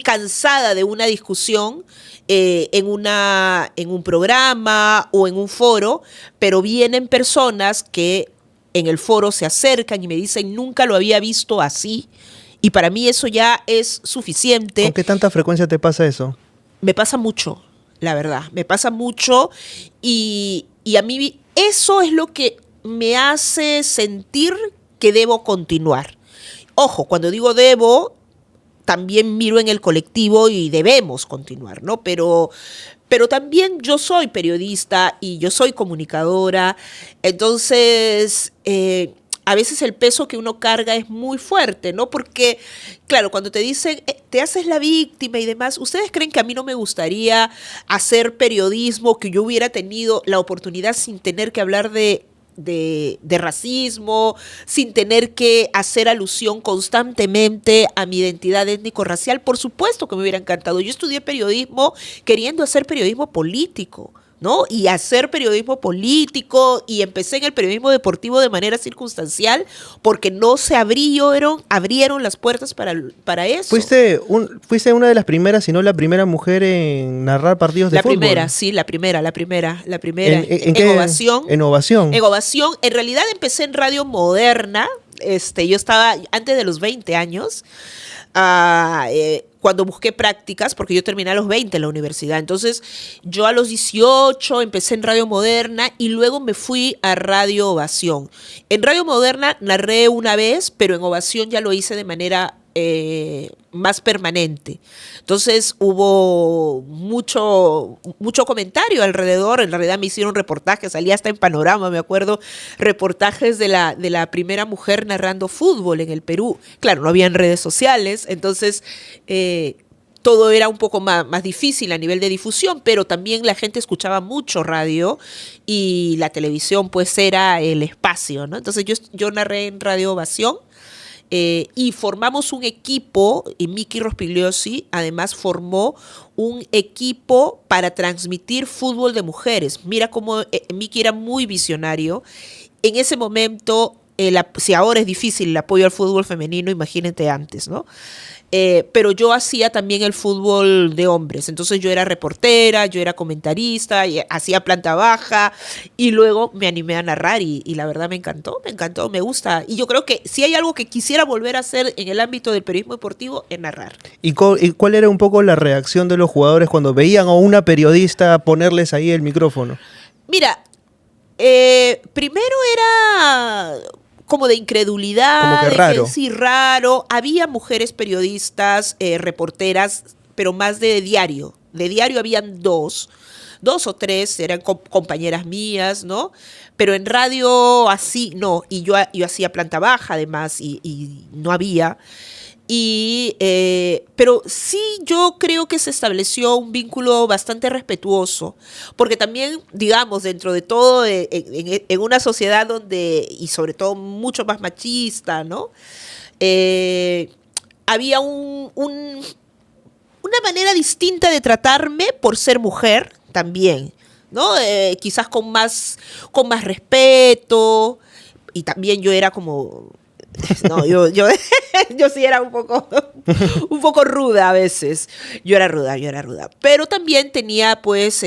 cansada de una discusión en un programa o en un foro, pero vienen personas que en el foro se acercan y me dicen, nunca lo había visto así. Y para mí eso ya es suficiente. ¿Con qué tanta frecuencia te pasa eso? Me pasa mucho, la verdad. Me pasa mucho y a mí eso es lo que me hace sentir que debo continuar. Ojo, cuando digo debo, también miro en el colectivo y debemos continuar, ¿no? Pero también yo soy periodista y yo soy comunicadora, entonces a veces el peso que uno carga es muy fuerte, ¿no? Porque, claro, cuando te dicen, te haces la víctima y demás, ¿ustedes creen que a mí no me gustaría hacer periodismo, que yo hubiera tenido la oportunidad sin tener que hablar de racismo, sin tener que hacer alusión constantemente a mi identidad étnico-racial? Por supuesto que me hubiera encantado. Yo estudié periodismo queriendo hacer periodismo político, ¿no? Y hacer periodismo político, y empecé en el periodismo deportivo de manera circunstancial porque no se abrieron las puertas para eso. Fuiste una de las primeras, si no la primera mujer en narrar partidos de fútbol. La primera. ¿En qué? Ovación. En Ovación. En Ovación. En realidad empecé en Radio Moderna. Yo estaba antes de los 20 años. Cuando busqué prácticas, porque yo terminé a los 20 en la universidad. Entonces, yo a los 18 empecé en Radio Moderna y luego me fui a Radio Ovación. En Radio Moderna narré una vez, pero en Ovación ya lo hice de manera más permanente. Entonces hubo mucho comentario alrededor. En realidad me hicieron reportajes, salía hasta en Panorama, me acuerdo, reportajes de la primera mujer narrando fútbol en el Perú. Claro, no habían redes sociales, entonces todo era un poco más difícil a nivel de difusión, pero también la gente escuchaba mucho radio y la televisión pues era el espacio, ¿no? Entonces yo narré en Radio Ovación. Y formamos un equipo, y Miki Rospigliosi además formó un equipo para transmitir fútbol de mujeres. Mira cómo Miki era muy visionario. En ese momento, si ahora es difícil el apoyo al fútbol femenino, imagínate antes, ¿no? Pero yo hacía también el fútbol de hombres. Entonces yo era reportera, yo era comentarista, y hacía planta baja y luego me animé a narrar y la verdad me encantó, me gusta. Y yo creo que si hay algo que quisiera volver a hacer en el ámbito del periodismo deportivo es narrar. ¿Y cuál era un poco la reacción de los jugadores cuando veían a una periodista ponerles ahí el micrófono? Mira, primero era como de incredulidad, como que raro. Sí, raro. Había mujeres periodistas, reporteras, pero más de diario. De diario habían dos o tres, eran compañeras mías, ¿no? Pero en radio así, no. Y yo hacía planta baja, además, y no había. Pero sí yo creo que se estableció un vínculo bastante respetuoso, porque también, digamos, dentro de todo, en una sociedad donde, y sobre todo mucho más machista, ¿no? Había una manera distinta de tratarme por ser mujer también, ¿no? Quizás con más respeto, y también yo era como... No, yo sí era un poco ruda a veces. Yo era ruda. Pero también tenía, pues,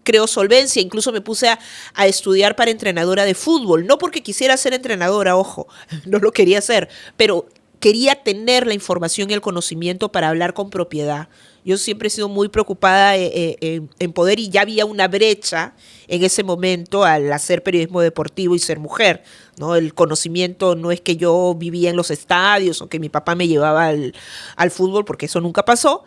creo, solvencia. Incluso me puse a estudiar para entrenadora de fútbol. No porque quisiera ser entrenadora, ojo, no lo quería hacer, pero quería tener la información y el conocimiento para hablar con propiedad. Yo siempre he sido muy preocupada en poder, y ya había una brecha en ese momento al hacer periodismo deportivo y ser mujer, ¿no? El conocimiento no es que yo vivía en los estadios o que mi papá me llevaba al fútbol, porque eso nunca pasó,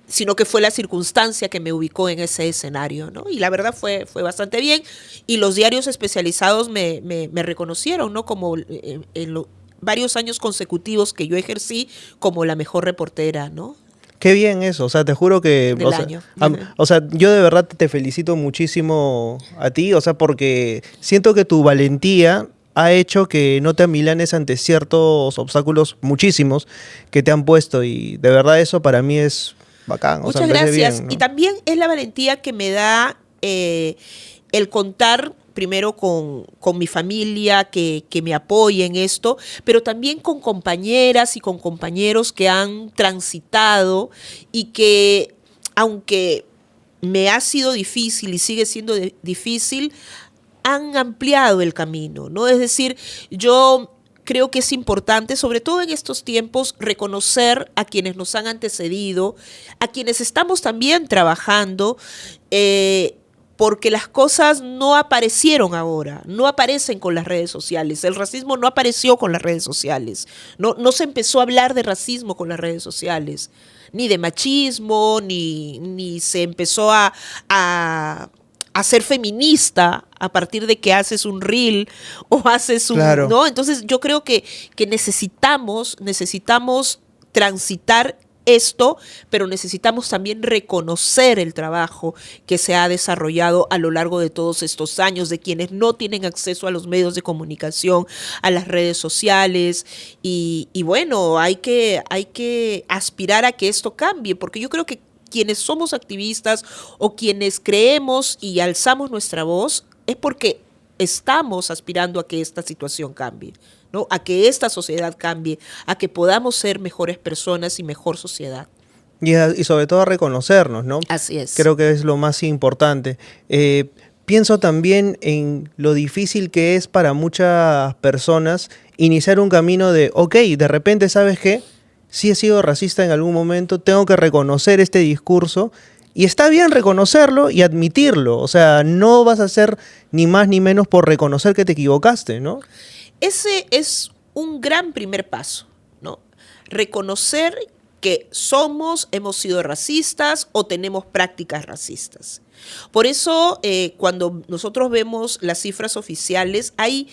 sino que fue la circunstancia que me ubicó en ese escenario, ¿no? Y la verdad fue bastante bien, y los diarios especializados me reconocieron, ¿no? Como varios años consecutivos que yo ejercí como la mejor reportera, ¿no? Qué bien eso, o sea, te juro que... O sea, yo de verdad te felicito muchísimo a ti, o sea, porque siento que tu valentía ha hecho que no te amilanes ante ciertos obstáculos, muchísimos, que te han puesto, y de verdad eso para mí es bacán. Muchas gracias. Bien, ¿no? Y también es la valentía que me da el contar primero con mi familia que me apoya en esto, pero también con compañeras y con compañeros que han transitado y que, aunque me ha sido difícil y sigue siendo difícil, han ampliado el camino, ¿no? Es decir, yo creo que es importante, sobre todo en estos tiempos, reconocer a quienes nos han antecedido, a quienes estamos también trabajando, porque las cosas no aparecieron ahora, no aparecen con las redes sociales. El racismo no apareció con las redes sociales. No se empezó a hablar de racismo con las redes sociales, ni de machismo, ni se empezó a ser feminista a partir de que haces un reel o haces un... Claro. ¿no? Entonces yo creo que necesitamos transitar esto, pero necesitamos también reconocer el trabajo que se ha desarrollado a lo largo de todos estos años, de quienes no tienen acceso a los medios de comunicación, a las redes sociales, y bueno, hay que aspirar a que esto cambie, porque yo creo que quienes somos activistas o quienes creemos y alzamos nuestra voz es porque estamos aspirando a que esta situación cambie, ¿no? A que esta sociedad cambie, a que podamos ser mejores personas y mejor sociedad. Y sobre todo a reconocernos, ¿no? Así es. Creo que es lo más importante. Pienso también en lo difícil que es para muchas personas iniciar un camino de, ok, de repente, ¿sabes qué? Sí he sido racista en algún momento, tengo que reconocer este discurso. Y está bien reconocerlo y admitirlo. O sea, no vas a hacer ni más ni menos por reconocer que te equivocaste, ¿no? Ese es un gran primer paso, ¿no? Reconocer que hemos sido racistas o tenemos prácticas racistas. Por eso, cuando nosotros vemos las cifras oficiales, hay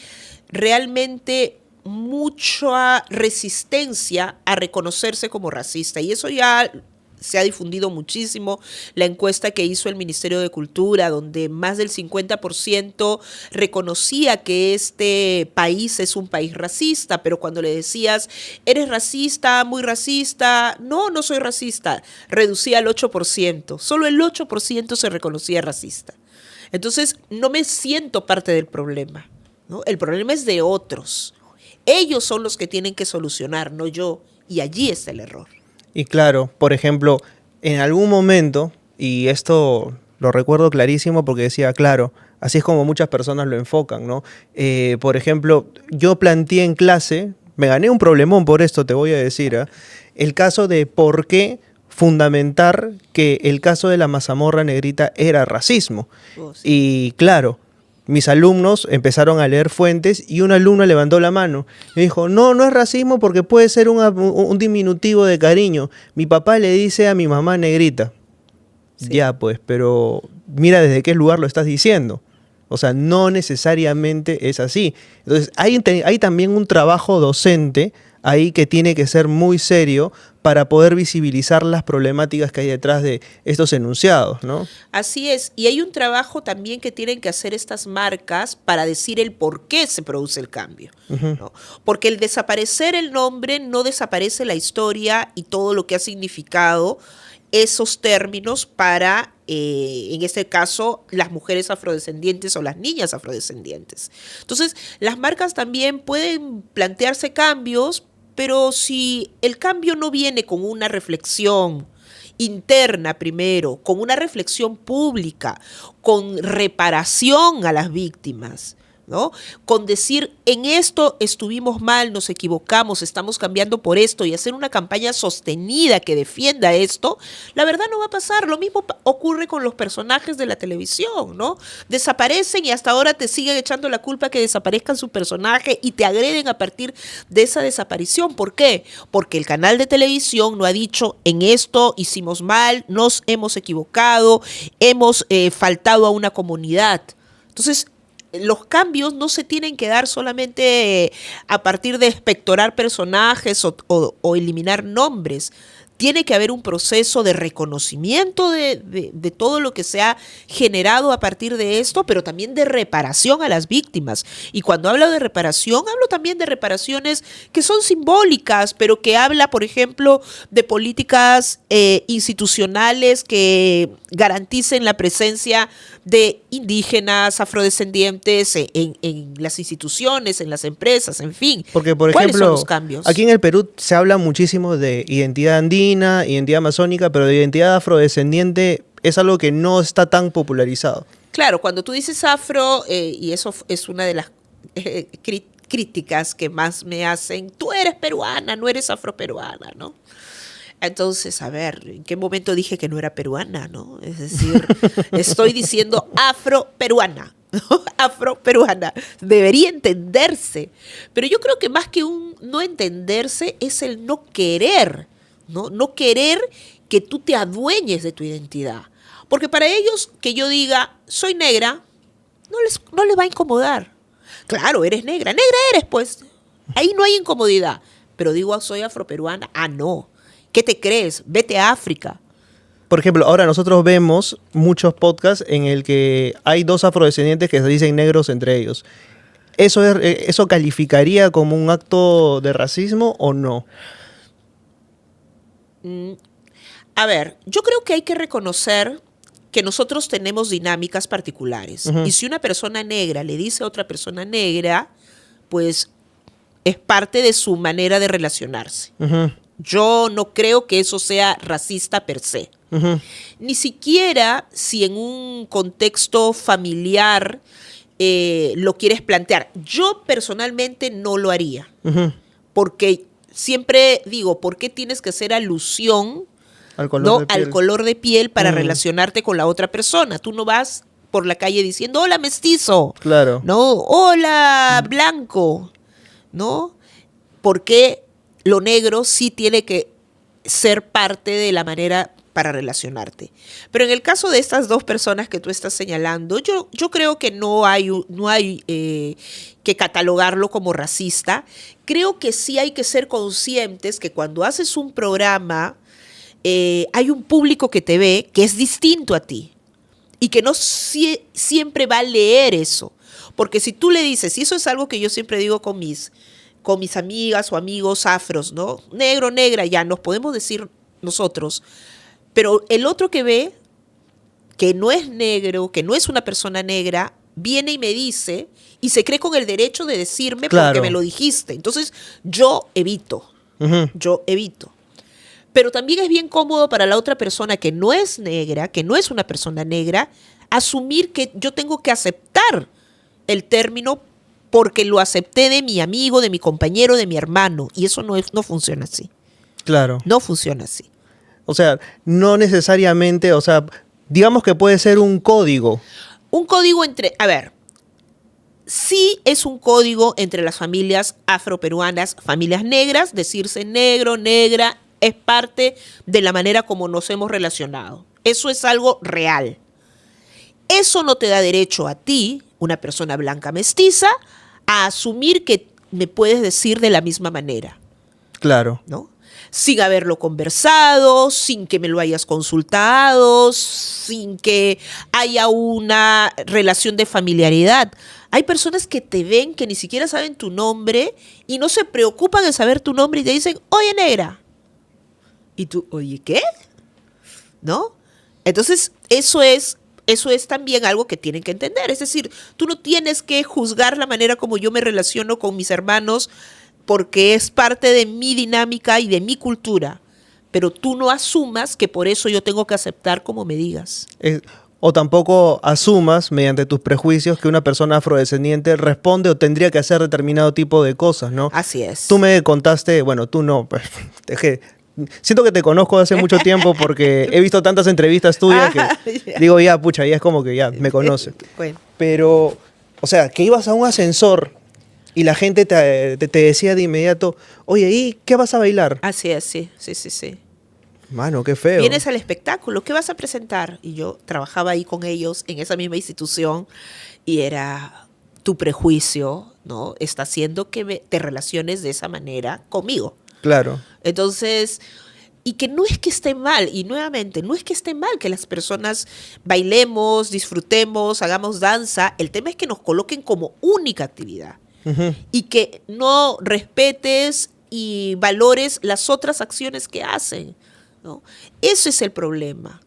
realmente mucha resistencia a reconocerse como racista. Y eso ya se ha difundido muchísimo. La encuesta que hizo el Ministerio de Cultura, donde más del 50% reconocía que este país es un país racista, pero cuando le decías, ¿eres racista, muy racista? No, no soy racista. Reducía al 8%. Solo el 8% se reconocía racista. Entonces, no me siento parte del problema, ¿no? El problema es de otros. Ellos son los que tienen que solucionar, no yo. Y allí está el error. Y claro, por ejemplo, en algún momento, y esto lo recuerdo clarísimo porque decía, claro, así es como muchas personas lo enfocan, ¿no? Por ejemplo, yo planteé en clase, me gané un problemón por esto, te voy a decir, ¿eh? El caso de por qué fundamentar que el caso de la mazamorra negrita era racismo. Oh, sí. Y claro, mis alumnos empezaron a leer fuentes y un alumno levantó la mano y dijo, no, no es racismo porque puede ser un diminutivo de cariño. Mi papá le dice a mi mamá negrita. Sí. Ya pues, pero mira desde qué lugar lo estás diciendo. O sea, no necesariamente es así. Entonces, hay también un trabajo docente ahí que tiene que ser muy serio para poder visibilizar las problemáticas que hay detrás de estos enunciados, ¿no? Así es, y hay un trabajo también que tienen que hacer estas marcas para decir el por qué se produce el cambio, ¿no? Porque el desaparecer el nombre no desaparece la historia y todo lo que ha significado esos términos para, en este caso, las mujeres afrodescendientes o las niñas afrodescendientes. Entonces, las marcas también pueden plantearse cambios, pero si el cambio no viene con una reflexión interna primero, con una reflexión pública, con reparación a las víctimas, ¿no? Con decir, en esto estuvimos mal, nos equivocamos, estamos cambiando por esto y hacer una campaña sostenida que defienda esto, la verdad no va a pasar. Lo mismo ocurre con los personajes de la televisión, ¿no? Desaparecen y hasta ahora te siguen echando la culpa que desaparezcan su personaje y te agreden a partir de esa desaparición. ¿Por qué? Porque el canal de televisión no ha dicho, en esto hicimos mal, nos hemos equivocado, hemos faltado a una comunidad. Entonces, los cambios no se tienen que dar solamente a partir de expectorar personajes o eliminar nombres. Tiene que haber un proceso de reconocimiento de todo lo que se ha generado a partir de esto, pero también de reparación a las víctimas. Y cuando hablo de reparación, hablo también de reparaciones que son simbólicas, pero que habla, por ejemplo, de políticas institucionales que garanticen la presencia de indígenas, afrodescendientes en las instituciones, en las empresas, en fin. Porque, por ¿Cuáles ejemplo, son los cambios? Aquí en el Perú se habla muchísimo de identidad andina, identidad amazónica, pero de identidad afrodescendiente es algo que no está tan popularizado. Claro, cuando tú dices afro, y eso es una de las críticas que más me hacen, tú eres peruana, no eres afroperuana, ¿no? Entonces, a ver, ¿en qué momento dije que no era peruana, no? Es decir, estoy diciendo afroperuana, ¿no? Afroperuana. Debería entenderse. Pero yo creo que más que un no entenderse es el no querer, ¿no? No querer que tú te adueñes de tu identidad. Porque para ellos que yo diga, soy negra, no les va a incomodar. Claro, eres negra. Negra eres, pues. Ahí no hay incomodidad. Pero digo, soy afroperuana. Ah, no. ¿Qué te crees? Vete a África. Por ejemplo, ahora nosotros vemos muchos podcasts en el que hay dos afrodescendientes que se dicen negros entre ellos. ¿Eso calificaría como un acto de racismo o no? A ver, yo creo que hay que reconocer que nosotros tenemos dinámicas particulares. Ujú. Y si una persona negra le dice a otra persona negra, pues es parte de su manera de relacionarse. Ujú, Yo no creo que eso sea racista per se. ujú, Ni siquiera si en un contexto familiar lo quieres plantear. Yo personalmente no lo haría, ujú. porque siempre digo, ¿por qué tienes que hacer alusión, Al color ¿no?, de piel. al color de piel para Mm. relacionarte con la otra persona? Tú no vas por la calle diciendo, hola mestizo, Claro. no, hola blanco, ¿no? Porque lo negro sí tiene que ser parte de la manera para relacionarte. Pero en el caso de estas dos personas que tú estás señalando, yo creo que no hay que catalogarlo como racista. Creo que sí hay que ser conscientes que cuando haces un programa, hay un público que te ve que es distinto a ti y que no siempre va a leer eso. Porque si tú le dices, y eso es algo que yo siempre digo con mis amigas o amigos afros, ¿no? Negro, negra, ya nos podemos decir nosotros. Pero el otro que ve, que no es negro, que no es una persona negra, viene y me dice, y se cree con el derecho de decirme Claro. porque me lo dijiste. Entonces, yo evito. Ujú. Pero también es bien cómodo para la otra persona que no es negra, que no es una persona negra, asumir que yo tengo que aceptar el término porque lo acepté de mi amigo, de mi compañero, de mi hermano. Y eso no funciona así. Claro. No funciona así. O sea, no necesariamente, o sea, digamos que puede ser un código. Un código a ver, sí es un código entre las familias afroperuanas, familias negras, decirse negro, negra, es parte de la manera como nos hemos relacionado. Eso es algo real. Eso no te da derecho a ti, una persona blanca mestiza, a asumir que me puedes decir de la misma manera, Claro. ¿no? Sin haberlo conversado, sin que me lo hayas consultado, sin que haya una relación de familiaridad. Hay personas que te ven, que ni siquiera saben tu nombre y no se preocupan en saber tu nombre y te dicen, oye, negra. Y tú, oye, ¿qué? ¿No? Entonces, eso es también algo que tienen que entender. Es decir, tú no tienes que juzgar la manera como yo me relaciono con mis hermanos porque es parte de mi dinámica y de mi cultura. Pero tú no asumas que por eso yo tengo que aceptar como me digas. O tampoco asumas, mediante tus prejuicios, que una persona afrodescendiente responde o tendría que hacer determinado tipo de cosas, ¿no? Así es. Tú me contaste, bueno, tú no, pues, siento que te conozco hace mucho tiempo porque he visto tantas entrevistas tuyas que Ya. digo, ya, pucha, ya es como que ya me conoce. Bueno, Pero, o sea, que ibas a un ascensor y la gente te decía de inmediato, oye, ¿y qué vas a bailar? así es, sí. Mano, qué feo. Vienes al espectáculo, ¿qué vas a presentar? Y yo trabajaba ahí con ellos en esa misma institución y era tu prejuicio, ¿no? Está haciendo que te relaciones de esa manera conmigo. Claro. Entonces, y que no es que esté mal, y nuevamente, no es que esté mal que las personas bailemos, disfrutemos, hagamos danza, el tema es que nos coloquen como única actividad Ujú. y que no respetes y valores las otras acciones que hacen, ¿no? Ese es el problema.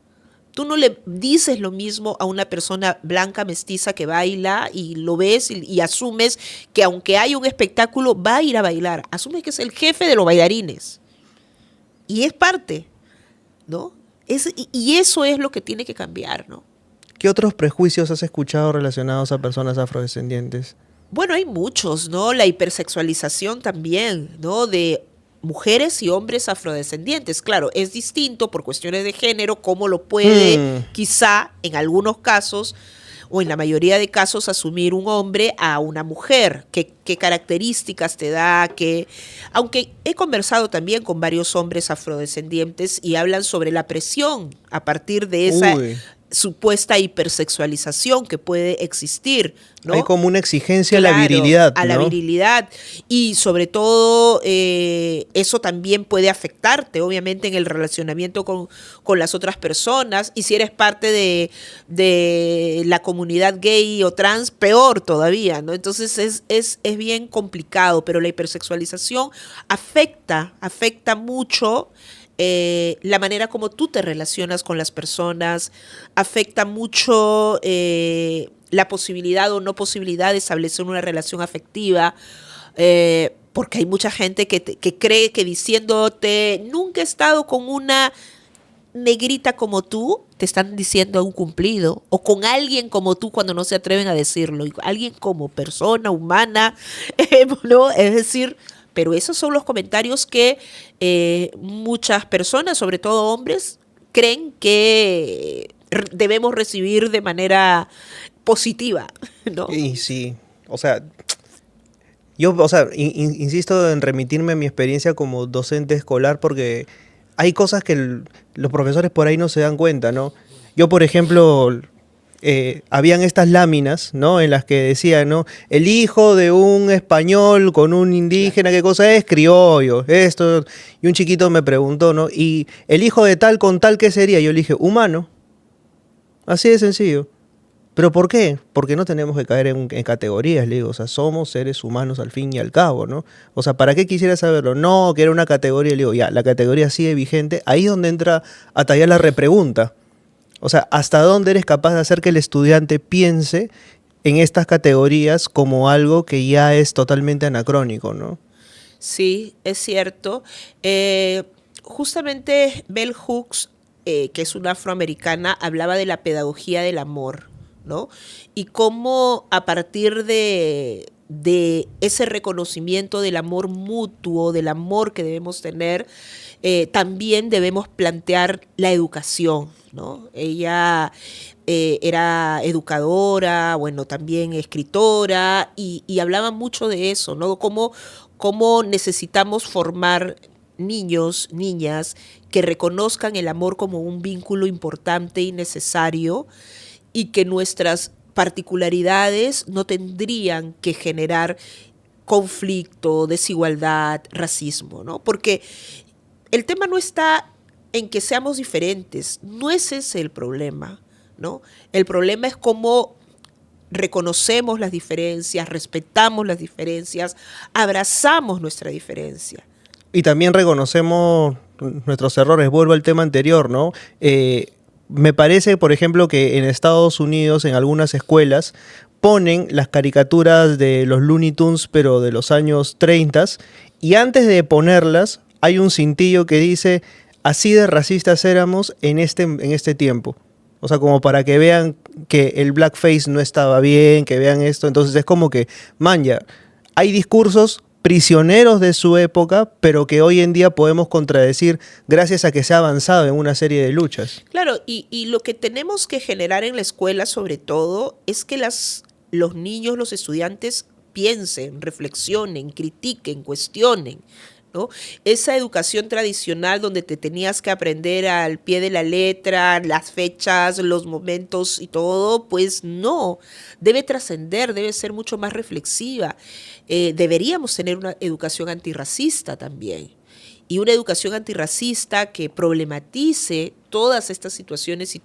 Tú no le dices lo mismo a una persona blanca mestiza que baila y lo ves y asumes que aunque hay un espectáculo va a ir a bailar. Asumes que es el jefe de los bailarines. Y es parte, ¿no? Y eso es lo que tiene que cambiar, ¿no? ¿Qué otros prejuicios has escuchado relacionados a personas afrodescendientes? Bueno, hay muchos, ¿no? La hipersexualización también, ¿no? De mujeres y hombres afrodescendientes. Claro, es distinto por cuestiones de género, cómo lo puede quizá en algunos casos o en la mayoría de casos asumir un hombre a una mujer, qué características te da, aunque he conversado también con varios hombres afrodescendientes y hablan sobre la presión a partir de esa Uy. supuesta hipersexualización que puede existir, ¿no? Hay como una exigencia a la Claro, virilidad, a la ¿no? virilidad. Y sobre todo, eso también puede afectarte, obviamente, en el relacionamiento con las otras personas. Y si eres parte de la comunidad gay o trans, peor todavía, ¿no? Entonces es bien complicado, pero la hipersexualización afecta mucho la manera como tú te relacionas con las personas, afecta mucho la posibilidad o no posibilidad de establecer una relación afectiva, porque hay mucha gente que cree que diciéndote, nunca he estado con una negrita como tú, te están diciendo un cumplido, o con alguien como tú cuando no se atreven a decirlo, y alguien como persona humana, ¿no? Es decir, pero esos son los comentarios que muchas personas, sobre todo hombres, creen que debemos recibir de manera positiva, ¿no? Y sí, o sea, yo, o sea, insisto en remitirme a mi experiencia como docente escolar porque hay cosas que los profesores por ahí no se dan cuenta, ¿no? Yo, por ejemplo, habían estas láminas, ¿no? En las que decía, ¿no? El hijo de un español con un indígena, ¿qué cosa es? Criollo, esto. Y un chiquito me preguntó, ¿no? Y el hijo de tal con tal, ¿qué sería? Yo le dije, humano. Así de sencillo. ¿Pero por qué? Porque no tenemos que caer en categorías, le digo. O sea, somos seres humanos al fin y al cabo, ¿no? O sea, ¿para qué quisiera saberlo? No, que era una categoría, le digo, ya, la categoría sigue vigente. Ahí es donde entra a tallar la repregunta. O sea, ¿hasta dónde eres capaz de hacer que el estudiante piense en estas categorías como algo que ya es totalmente anacrónico, ¿no? Sí, es cierto. Justamente Bell Hooks, que es una afroamericana, hablaba de la pedagogía del amor, ¿no? Y cómo a partir de ese reconocimiento del amor mutuo, del amor que debemos tener, también debemos plantear la educación, ¿no? Ella era educadora, bueno, también escritora, y hablaba mucho de eso, ¿no? Cómo necesitamos formar niños, niñas, que reconozcan el amor como un vínculo importante y necesario, y que nuestras particularidades no tendrían que generar conflicto, desigualdad, racismo, ¿no? Porque el tema no está en que seamos diferentes, no es ese el problema, ¿no? El problema es cómo reconocemos las diferencias, respetamos las diferencias, abrazamos nuestra diferencia. Y también reconocemos nuestros errores. Vuelvo al tema anterior, ¿no? Me parece, por ejemplo, que en Estados Unidos, en algunas escuelas, ponen las caricaturas de los Looney Tunes, pero de los años 30, y antes de ponerlas, hay un cintillo que dice, así de racistas éramos en este tiempo. O sea, como para que vean que el blackface no estaba bien, que vean esto. Entonces es como que, man, ya, hay discursos prisioneros de su época, pero que hoy en día podemos contradecir gracias a que se ha avanzado en una serie de luchas. Claro, y lo que tenemos que generar en la escuela, sobre todo, es que los niños, los estudiantes piensen, reflexionen, critiquen, cuestionen, ¿no? Esa educación tradicional donde te tenías que aprender al pie de la letra, las fechas, los momentos y todo, pues no, debe trascender, debe ser mucho más reflexiva. Deberíamos tener una educación antirracista también. Y una educación antirracista que problematice todas estas situaciones y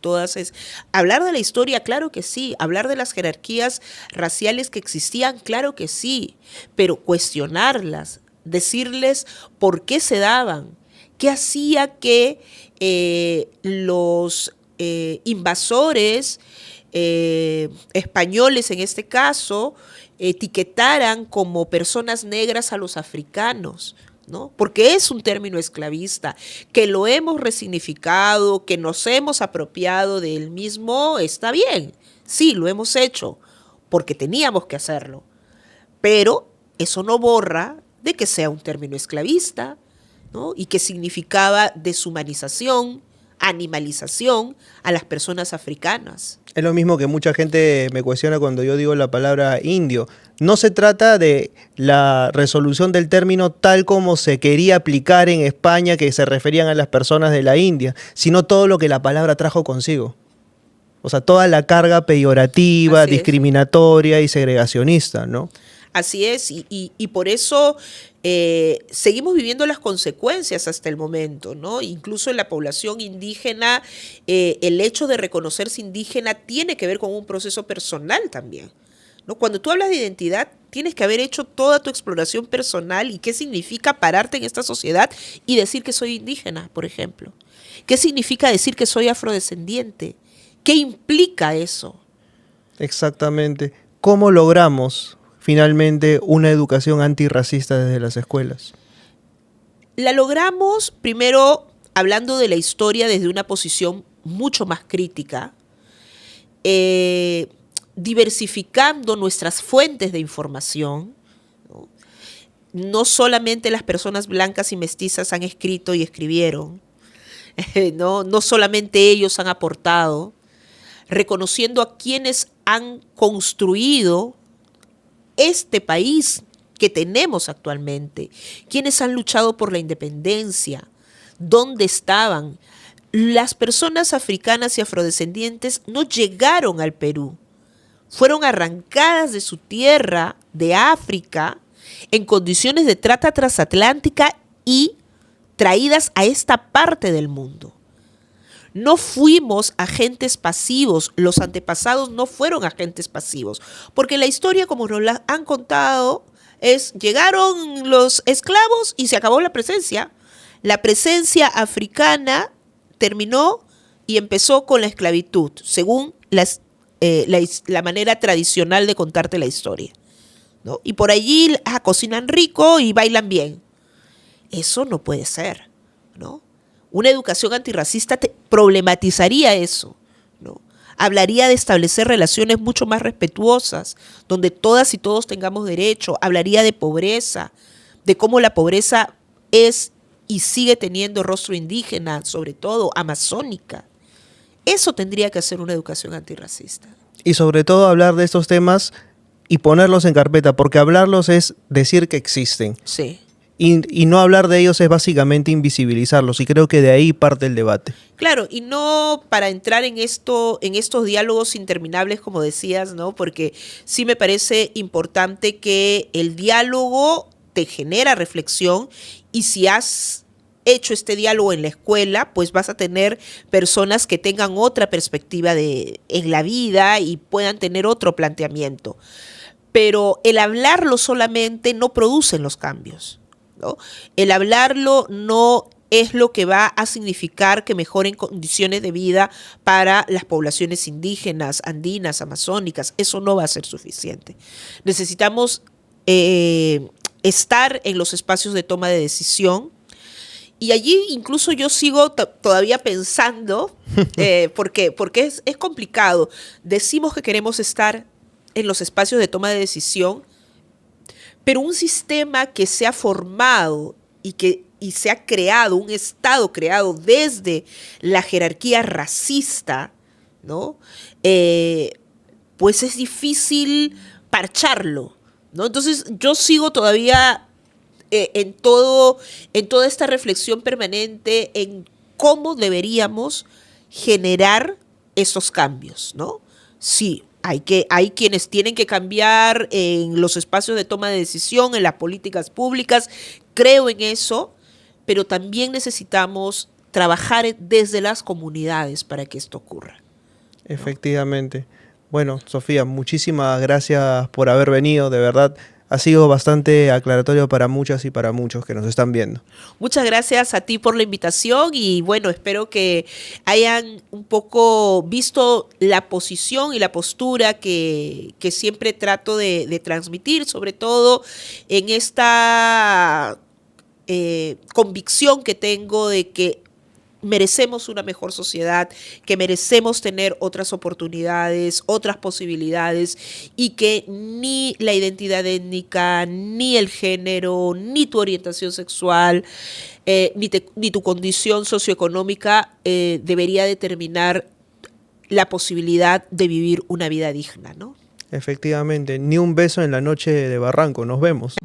hablar de la historia, claro que sí. Hablar de las jerarquías raciales que existían, claro que sí. Pero cuestionarlas, decirles por qué se daban, qué hacía que los invasores españoles, en este caso, etiquetaran como personas negras a los africanos, ¿no? Porque es un término esclavista, que lo hemos resignificado, que nos hemos apropiado del mismo, está bien, sí, lo hemos hecho, porque teníamos que hacerlo, pero eso no borra de que sea un término esclavista, ¿no? Y que significaba deshumanización, animalización a las personas africanas. Es lo mismo que mucha gente me cuestiona cuando yo digo la palabra indio. No se trata de la resolución del término tal como se quería aplicar en España, que se referían a las personas de la India, sino todo lo que la palabra trajo consigo. O sea, toda la carga peyorativa, Así es. discriminatoria y segregacionista, ¿no? Así es, y por eso seguimos viviendo las consecuencias hasta el momento, ¿no? Incluso en la población indígena, el hecho de reconocerse indígena tiene que ver con un proceso personal también, ¿no? Cuando tú hablas de identidad, tienes que haber hecho toda tu exploración personal y qué significa pararte en esta sociedad y decir que soy indígena, por ejemplo. ¿Qué significa decir que soy afrodescendiente? ¿Qué implica eso? Exactamente. ¿Cómo logramos finalmente una educación antirracista desde las escuelas? La logramos primero hablando de la historia desde una posición mucho más crítica, diversificando nuestras fuentes de información, ¿no? No solamente las personas blancas y mestizas han escrito y escribieron, no solamente ellos han aportado, reconociendo a quienes han construido este país que tenemos actualmente, quienes han luchado por la independencia, dónde estaban. Las personas africanas y afrodescendientes no llegaron al Perú, fueron arrancadas de su tierra, de África, en condiciones de trata transatlántica y traídas a esta parte del mundo. No fuimos agentes pasivos, los antepasados no fueron agentes pasivos, porque la historia, como nos la han contado, es llegaron los esclavos y se acabó la presencia. La presencia africana terminó y empezó con la esclavitud, según la manera tradicional de contarte la historia, ¿no? Y por allí cocinan rico y bailan bien. Eso no puede ser, ¿no? Una educación antirracista problematizaría eso, ¿no? Hablaría de establecer relaciones mucho más respetuosas, donde todas y todos tengamos derecho. Hablaría de pobreza, de cómo la pobreza es y sigue teniendo rostro indígena, sobre todo amazónica. Eso tendría que ser una educación antirracista. Y sobre todo hablar de estos temas y ponerlos en carpeta, porque hablarlos es decir que existen. Sí. Y no hablar de ellos es básicamente invisibilizarlos, y creo que de ahí parte el debate. Claro, y no para entrar en estos diálogos interminables, como decías, ¿no? Porque sí me parece importante que el diálogo te genera reflexión, y si has hecho este diálogo en la escuela, pues vas a tener personas que tengan otra perspectiva en la vida y puedan tener otro planteamiento. Pero el hablarlo solamente no produce los cambios, ¿no? El hablarlo no es lo que va a significar que mejoren condiciones de vida para las poblaciones indígenas, andinas, amazónicas. Eso no va a ser suficiente. Necesitamos estar en los espacios de toma de decisión. Y allí incluso yo sigo todavía pensando, porque es complicado. Decimos que queremos estar en los espacios de toma de decisión, pero un sistema que se ha formado y se ha creado, un Estado creado desde la jerarquía racista, ¿no? Pues es difícil parcharlo, ¿no? Entonces yo sigo todavía en toda esta reflexión permanente en cómo deberíamos generar esos cambios, ¿no? Sí. Hay quienes tienen que cambiar en los espacios de toma de decisión, en las políticas públicas. Creo en eso, pero también necesitamos trabajar desde las comunidades para que esto ocurra, ¿no? Efectivamente. Bueno, Sofía, muchísimas gracias por haber venido, de verdad. Ha sido bastante aclaratorio para muchas y para muchos que nos están viendo. Muchas gracias a ti por la invitación y bueno, espero que hayan un poco visto la posición y la postura que siempre trato de transmitir, sobre todo en esta convicción que tengo de que merecemos una mejor sociedad, que merecemos tener otras oportunidades, otras posibilidades, y que ni la identidad étnica, ni el género, ni tu orientación sexual, ni tu condición socioeconómica debería determinar la posibilidad de vivir una vida digna, ¿no? Efectivamente, ni un beso en la noche de Barranco, nos vemos.